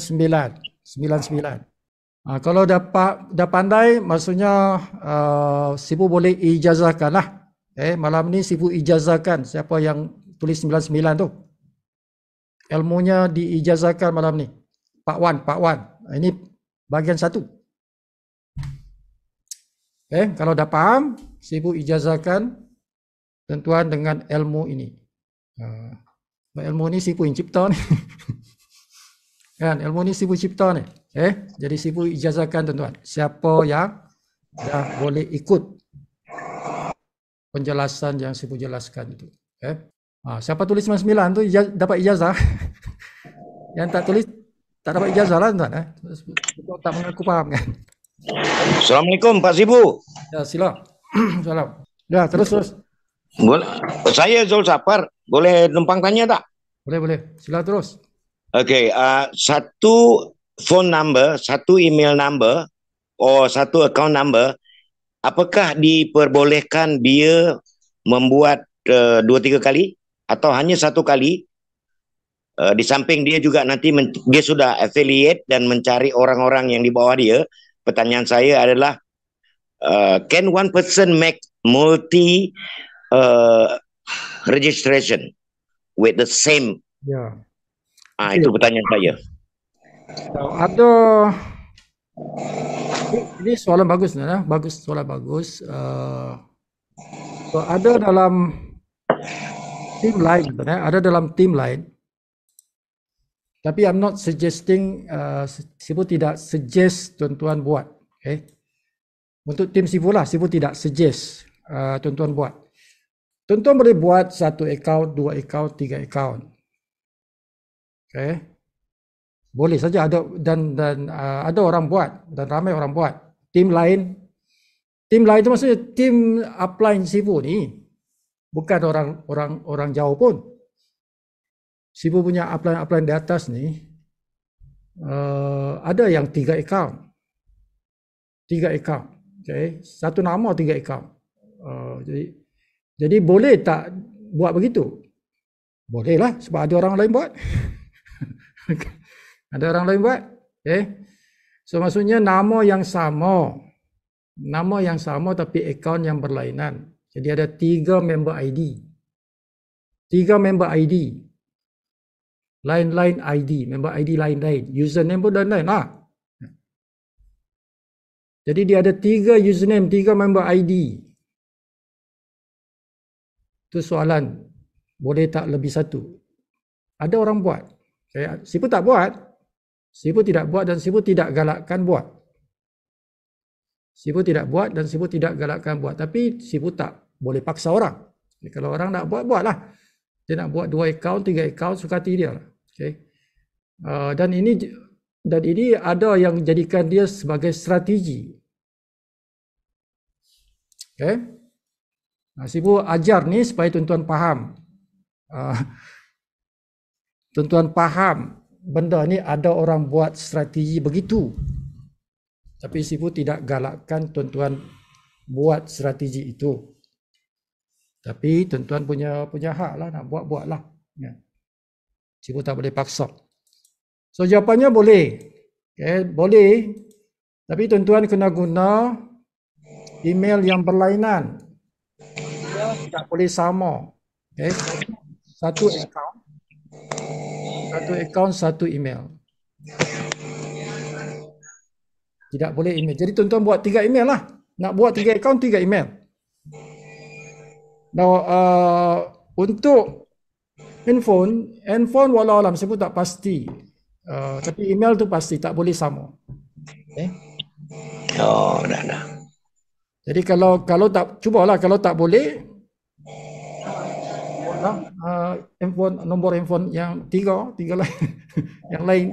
Kalau dah pandai, maksudnya Sifu boleh ijazahkan lah. Malam ni Sifu ijazahkan siapa yang tulis 99 tu. Ilmunya diijazahkan malam ni. Part 1. Ini bahagian 1. Kalau dah faham, Sifu ijazahkan tuan-tuan dengan ilmu ini. Ilmu ni Sifu yang cipta ni. Kan, ilmu ni Sifu cipta ni. Jadi Sifu ijazahkan tuan-tuan. Siapa yang dah boleh ikut penjelasan yang Sifu jelaskan itu. Siapa tulis 99 tu dapat ijazah. Yang tak tulis tak dapat ijazah lah tuan-tuan. Tak mengaku faham kan. Assalamualaikum Pak Sifu. Ya, sila. Salam. Ya, terus. Saya Zul Safar. Boleh numpang tanya tak? Boleh. Sila terus. Okey, satu phone number, satu email number, satu account number, apakah diperbolehkan dia membuat 2-3 kali atau hanya 1 kali? Di samping dia juga nanti dia sudah affiliate dan mencari orang-orang yang di bawah dia. Pertanyaan saya adalah, can one person make multi registration with the same? Ya. Itu pertanyaan saya. Ada, ini soalan bagus, soalan bagus. So ada dalam tim lain, ada dalam tim lain. Tapi I'm not suggesting, Sifu tidak suggest tuan-tuan buat. Untuk tim Sifu lah, Sifu tidak suggest tuan-tuan buat. Tuan-tuan boleh buat 1 akaun, 2 akaun, 3 akaun. Okay. Boleh saja ada dan ada orang buat dan ramai orang buat. Tim lain itu maksudnya tim upline Sifu ni bukan orang jauh pun. Sifu punya upline di atas ni ada yang 3 akaun. 3 akaun. Okay. Satu nama 3 akaun. Jadi boleh tak buat begitu? Boleh lah sebab ada orang lain buat. Ada orang lain buat. Okay. So maksudnya nama yang sama tapi akaun yang berlainan. Jadi ada 3 member ID. 3 member ID. Lain-lain ID. Member ID lain-lain. Username pun lain-lain lah. Jadi dia ada 3 username, 3 member ID. Itu soalan. Boleh tak lebih satu? Ada orang buat. Sifu tak buat. Sifu tidak buat dan Sifu tidak galakkan buat. Sifu tidak buat dan Sifu tidak galakkan buat. Tapi Sifu tak boleh paksa orang. Kalau orang nak buat, buatlah. Dia nak buat 2 akaun, 3 akaun, suka hati dia lah. Okay. Dan ini ada yang jadikan dia sebagai strategi. Okay. Sifu ajar ni supaya tuan-tuan faham. Tuan-tuan faham benda ni ada orang buat strategi begitu. Tapi Sifu tidak galakkan tuan-tuan buat strategi itu. Tapi tuan-tuan punya hak lah nak buat-buatlah. Ya. Sifu tak boleh paksa. So jawapannya boleh. Okay, boleh. Tapi tuan-tuan kena guna email yang berlainan. Tak boleh sama. Okay. Satu akaun, satu email. Tidak boleh email. Jadi tuan-tuan buat 3 email lah. Nak buat 3 akaun, 3 email. Now, untuk handphone walau alam saya pun tak pasti. Tapi email tu pasti tak boleh sama. Okay. Oh, dah. Jadi kalau tak, cubalah kalau tak boleh, nombor handphone yang tiga lain, yang lain.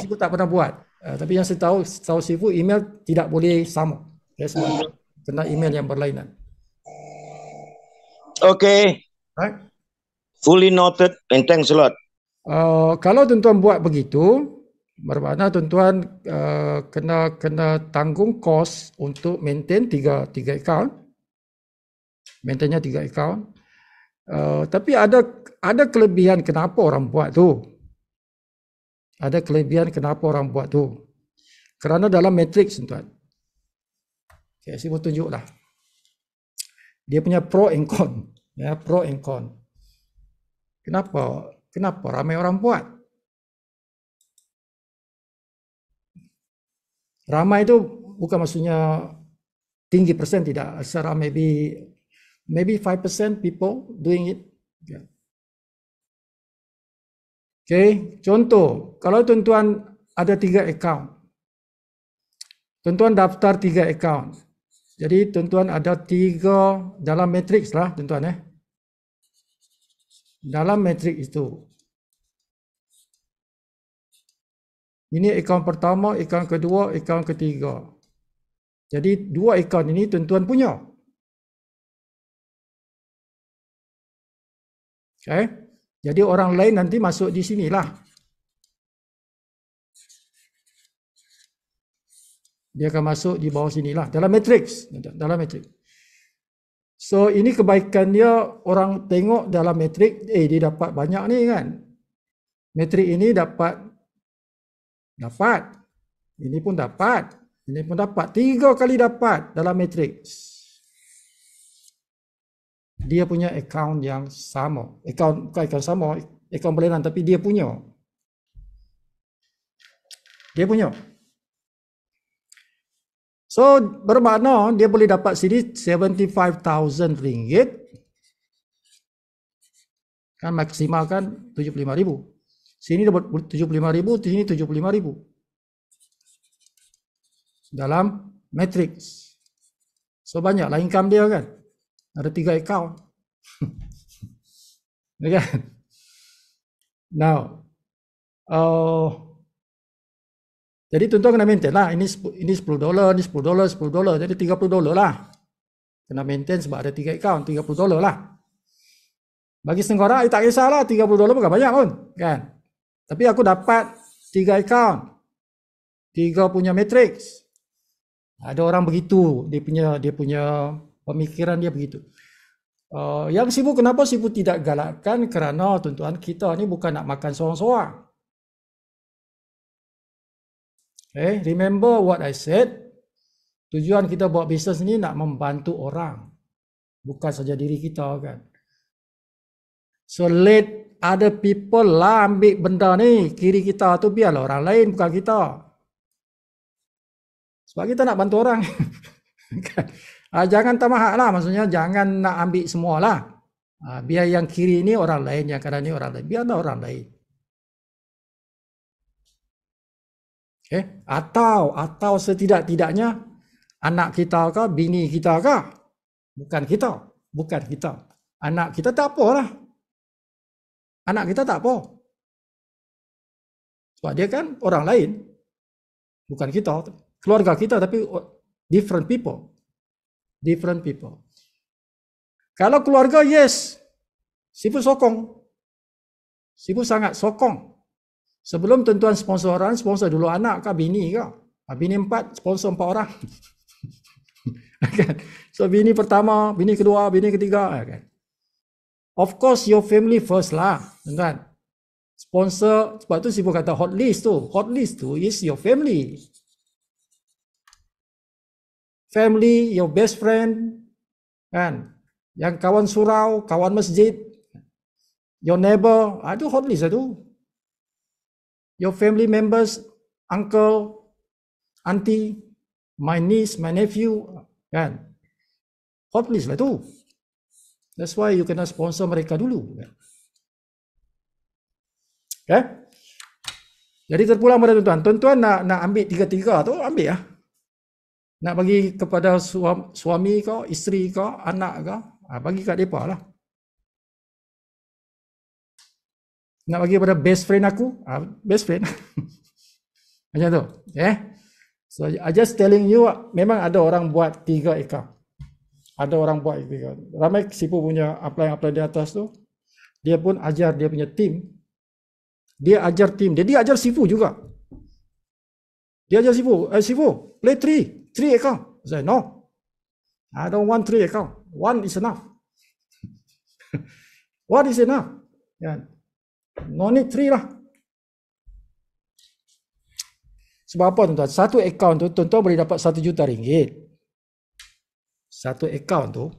Sifu tak pernah buat. Tapi yang saya tahu Sifu email tidak boleh sama. Okay, sebab kena email yang berlainan. Okay. Right? Fully noted and thanks a lot. Kalau tuan-tuan buat begitu, bermakna tuan-tuan kena tanggung kos untuk maintain 3 akaun. Maintainnya 3 akaun. Tapi ada kelebihan kenapa orang buat tu. Ada kelebihan kenapa orang buat tu. Kerana dalam matrix tuan. Okay, saya mau tunjuklah. Dia punya pro and con. Ya, pro and con. Kenapa ramai orang buat? Ramai itu bukan maksudnya tinggi persen, tidak. Secara maybe 5% people doing it. Okay, contoh, kalau tuan-tuan ada 3 akaun. Tuan-tuan daftar 3 akaun. Jadi tuan-tuan ada 3 dalam matrix lah tuan-tuan . Dalam matrix itu. Ini akaun pertama, akaun kedua, akaun ketiga. Jadi 2 akaun ini tuan-tuan punya. Okay. Jadi orang lain nanti masuk di sinilah. Dia akan masuk di bawah sinilah. Dalam matrix. Dalam matrix. So ini kebaikan dia, orang tengok dalam matrix, dia dapat banyak ni kan. Matrix ini dapat. Ini pun dapat. 3 kali dapat dalam matrix. Dia punya akaun yang sama. Bukan akaun sama, akaun berlainan, tapi dia punya. So, bermakna dia boleh dapat sini 75,000 ringgit. Kan maksimal kan 75,000. Sini dapat 75,000, di sini 75,000. Dalam matrix. So banyaklah income dia kan. Ada 3 account. Ya kan? Now, jadi tuan-tuan kena maintain lah. Ini $10, ini $10, jadi $30 lah. Kena maintain sebab ada 3 account, $30 lah. Bagi setengah orang, tak kisahlah, $30 bukan banyak pun, kan? Tapi aku dapat 3 account, 3 punya matrix. Ada orang begitu, dia punya pemikiran dia begitu. Yang Sifu, kenapa Sifu tidak galakkan? Kerana tuan-tuan, kita ni bukan nak makan seorang-seorang. Okay, remember what I said. Tujuan kita buat bisnes ni nak membantu orang, bukan saja diri kita kan. So let other people lah ambil benda ni, kiri kita tu biarlah orang lain, bukan kita. Sebab kita nak bantu orang. Jangan tamahak lah, maksudnya jangan nak ambil semua lah. Biar yang kiri ni orang lain, yang kanan ni orang lain, biarlah orang lain. Okay. Atau setidak-tidaknya anak kita ke, bini kita ke, bukan kita. Anak kita tak apa lah. Anak kita tak apa. Sebab dia kan orang lain. Bukan kita. Keluarga kita tapi different people. Different people. Kalau keluarga, yes. Sifu sokong. Sifu sangat sokong. Sebelum tuan-tuan sponsor orang, sponsor dulu anak ke, bini ke. Bini 4, sponsor 4 orang. So bini pertama, bini kedua, bini ketiga kan. Of course your family first lah, kan. Sponsor, sebab tu Sifu kata hot list tu. Hot list tu is your family. Family, your best friend, kan. Yang kawan surau, kawan masjid, your neighbor, itu hot list tu. Your family members, uncle, auntie, my niece, my nephew, kan. Hot list lah tu. That's why you kena sponsor mereka dulu. Okay? Jadi terpulang pada tuan-tuan. Tuan-tuan nak ambil 3-3 tu, ambil lah. Nak bagi kepada suami ke, isteri ke, anak ke, bagi kat mereka lah. Nak bagi kepada best friend aku, best friend. Macam tu. So I just telling you, memang ada orang buat 3 account. Ada orang buat itu. Ramai Sifu punya apply di atas tu. Dia pun ajar dia punya tim. Dia ajar tim. Dia ajar Sifu juga. Dia ajar Sifu. Sifu, play 3 account. I say, no. I don't want 3 account. 1 is enough. 1 is enough. No need 3 lah. Sebab apa tuan-tuan? Satu account tu tuan-tuan boleh dapat RM1 juta. Satu account tu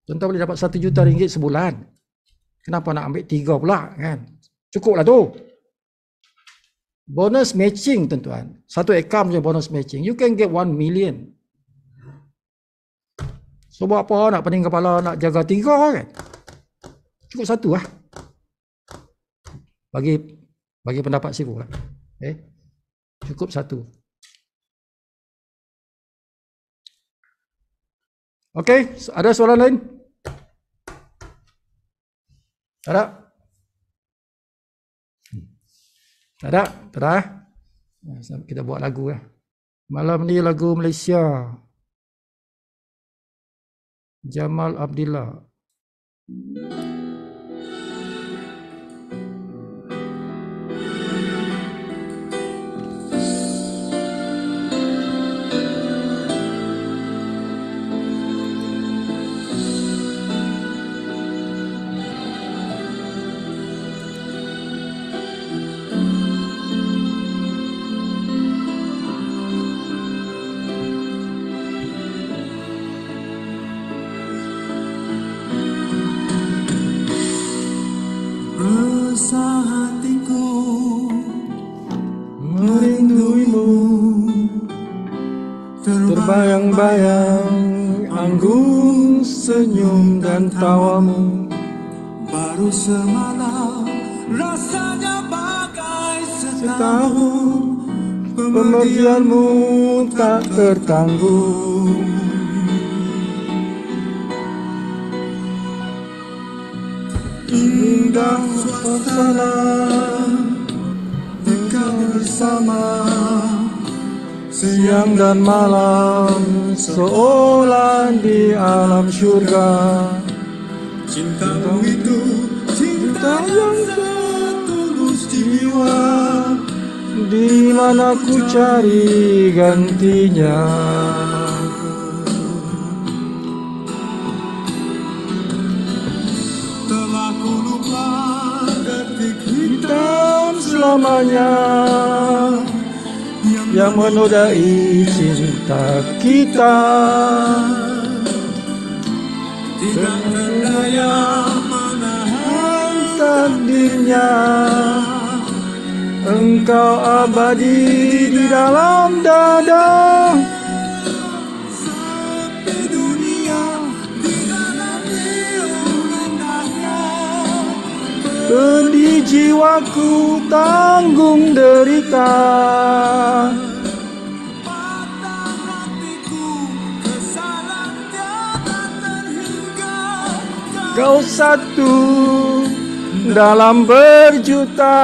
tuan-tuan boleh dapat RM1 juta sebulan. Kenapa nak ambil 3 pula kan? Cukuplah tu. Bonus matching tuan-tuan. Satu account punya bonus matching. You can get 1 million. So buat apa nak pening kepala nak jaga 3 kan? Cukup 1 lah. Bagi pendapat Sifu lah. Cukup 1. Okey, ada soalan lain? Ada? Ada? Terah? Kita buat lagu lah. Malam ni lagu Malaysia. Jamal Abdillah. Resah hatiku merinduimu, terbayang-bayang anggun senyum dan tawamu. Baru semalam rasanya bagai setahun Pemergianmu tak tertanggung. Indah suasana engkau bersama, siang dan malam seolah di alam surga. Cintamu itu cinta yang setulus jiwa, di mana ku cari gantinya. Telah ku lupa detik hitam selamanya yang menodai cinta kita. Tidak berdaya menahan takdirnya, engkau abadi di dalam dada. Sepi dunia di dalam indahnya, pedih jiwaku tanggung derita. Patah hatiku kesalahan tiada terhingga. Kau satu dalam berjuta.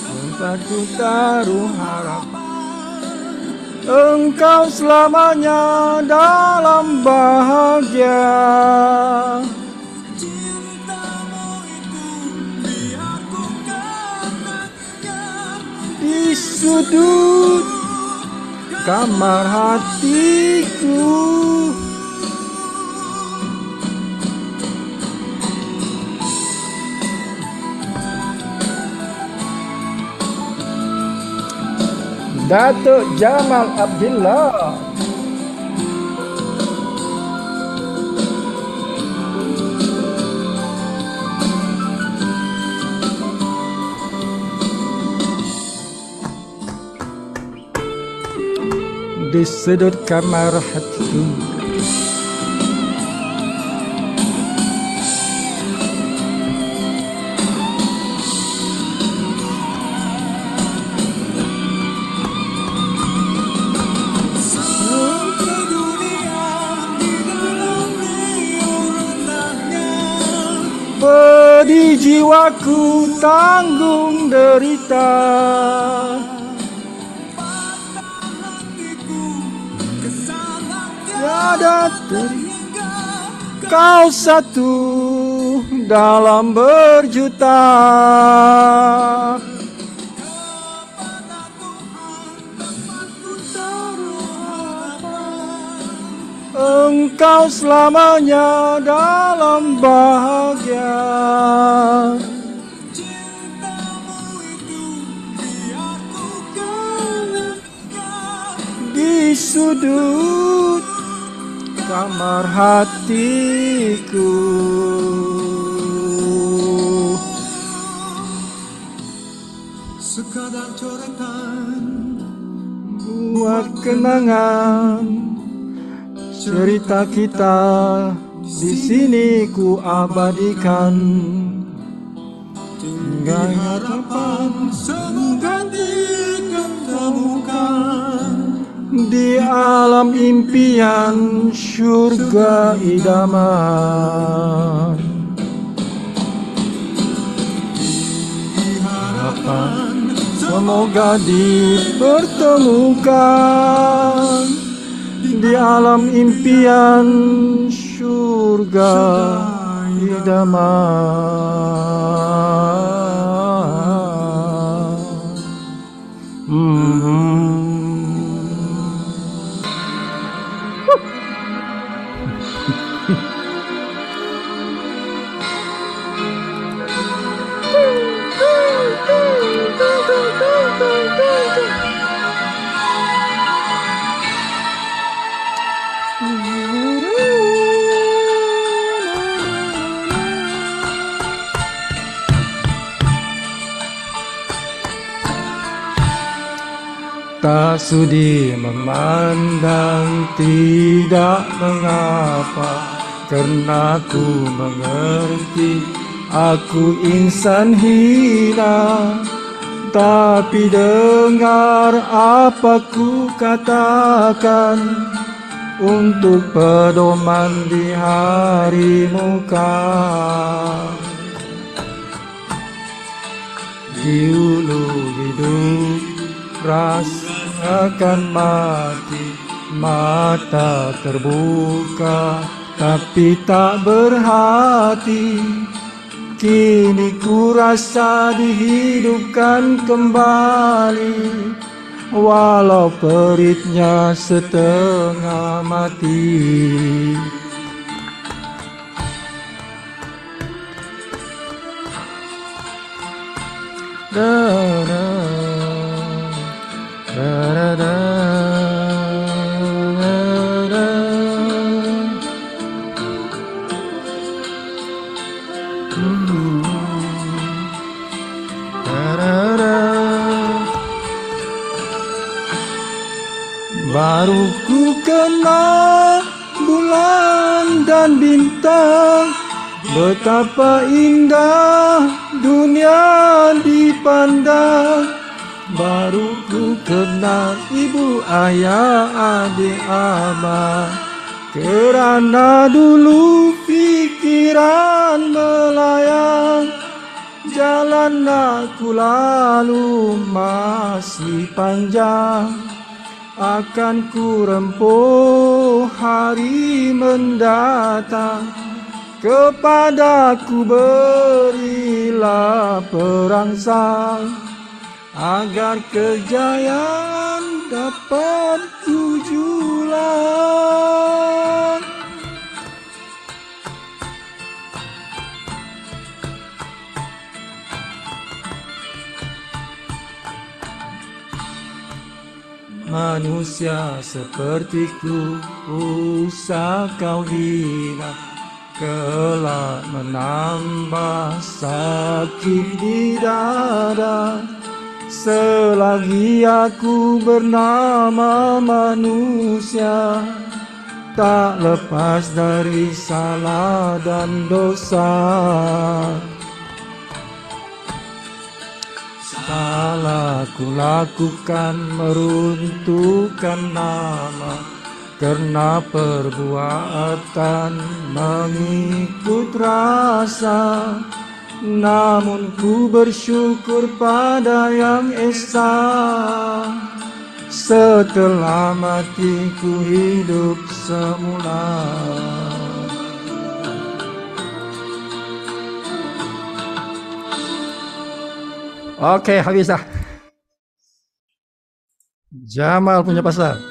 Tempat ku taruh harapan, engkau selamanya dalam bahagia. Cintamu itu biar ku kenangkan di sudut kamar hatiku. Datuk Jamal Abdillah. Di sudut kamar hatiku, pedih jiwaku tanggung derita. Tiada terhingga, kau satu dalam berjuta. Engkau selamanya dalam bahagia. Cintamu itu biar ku kenangkan di sudut kamar hatiku. Sekadar coretan buat kenangan, cerita kita di sini ku abadikan. Tinggal harapan semoga diketemukan di alam impian surga idaman. Harapan semoga dipertemukan di alam impian surga idaman. Tak sudi memandang, tidak mengapa, karena ku mengerti Aku insan hina, tapi dengar apa ku katakan untuk pedoman di hari muka. Di ulu hidup rasakan mati, mata terbuka tapi tak berhati. Kini ku rasa dihidupkan kembali, walau peritnya setengah mati. Da, da, da, da, da, da. Baru ku kenal bulan dan bintang, betapa indah dunia dipandang. Baru ku kenal ibu, ayah, adik, abang, kerana dulu pikiran melayang. Jalan aku lalu masih panjang, akan ku rempuh hari mendatang. Kepadaku berilah perangsang, agar kejayaan dapat ku julang. Manusia sepertiku, usah kau hina, kelak menambah sakit di dada. Selagi aku bernama manusia, tak lepas dari salah dan dosa. Salah ku lakukan meruntuhkan nama, karena perbuatan mengikut rasa. Namun ku bersyukur pada Yang Esa, setelah mati ku hidup semula. Oke, habis dah. Jamal punya pasal.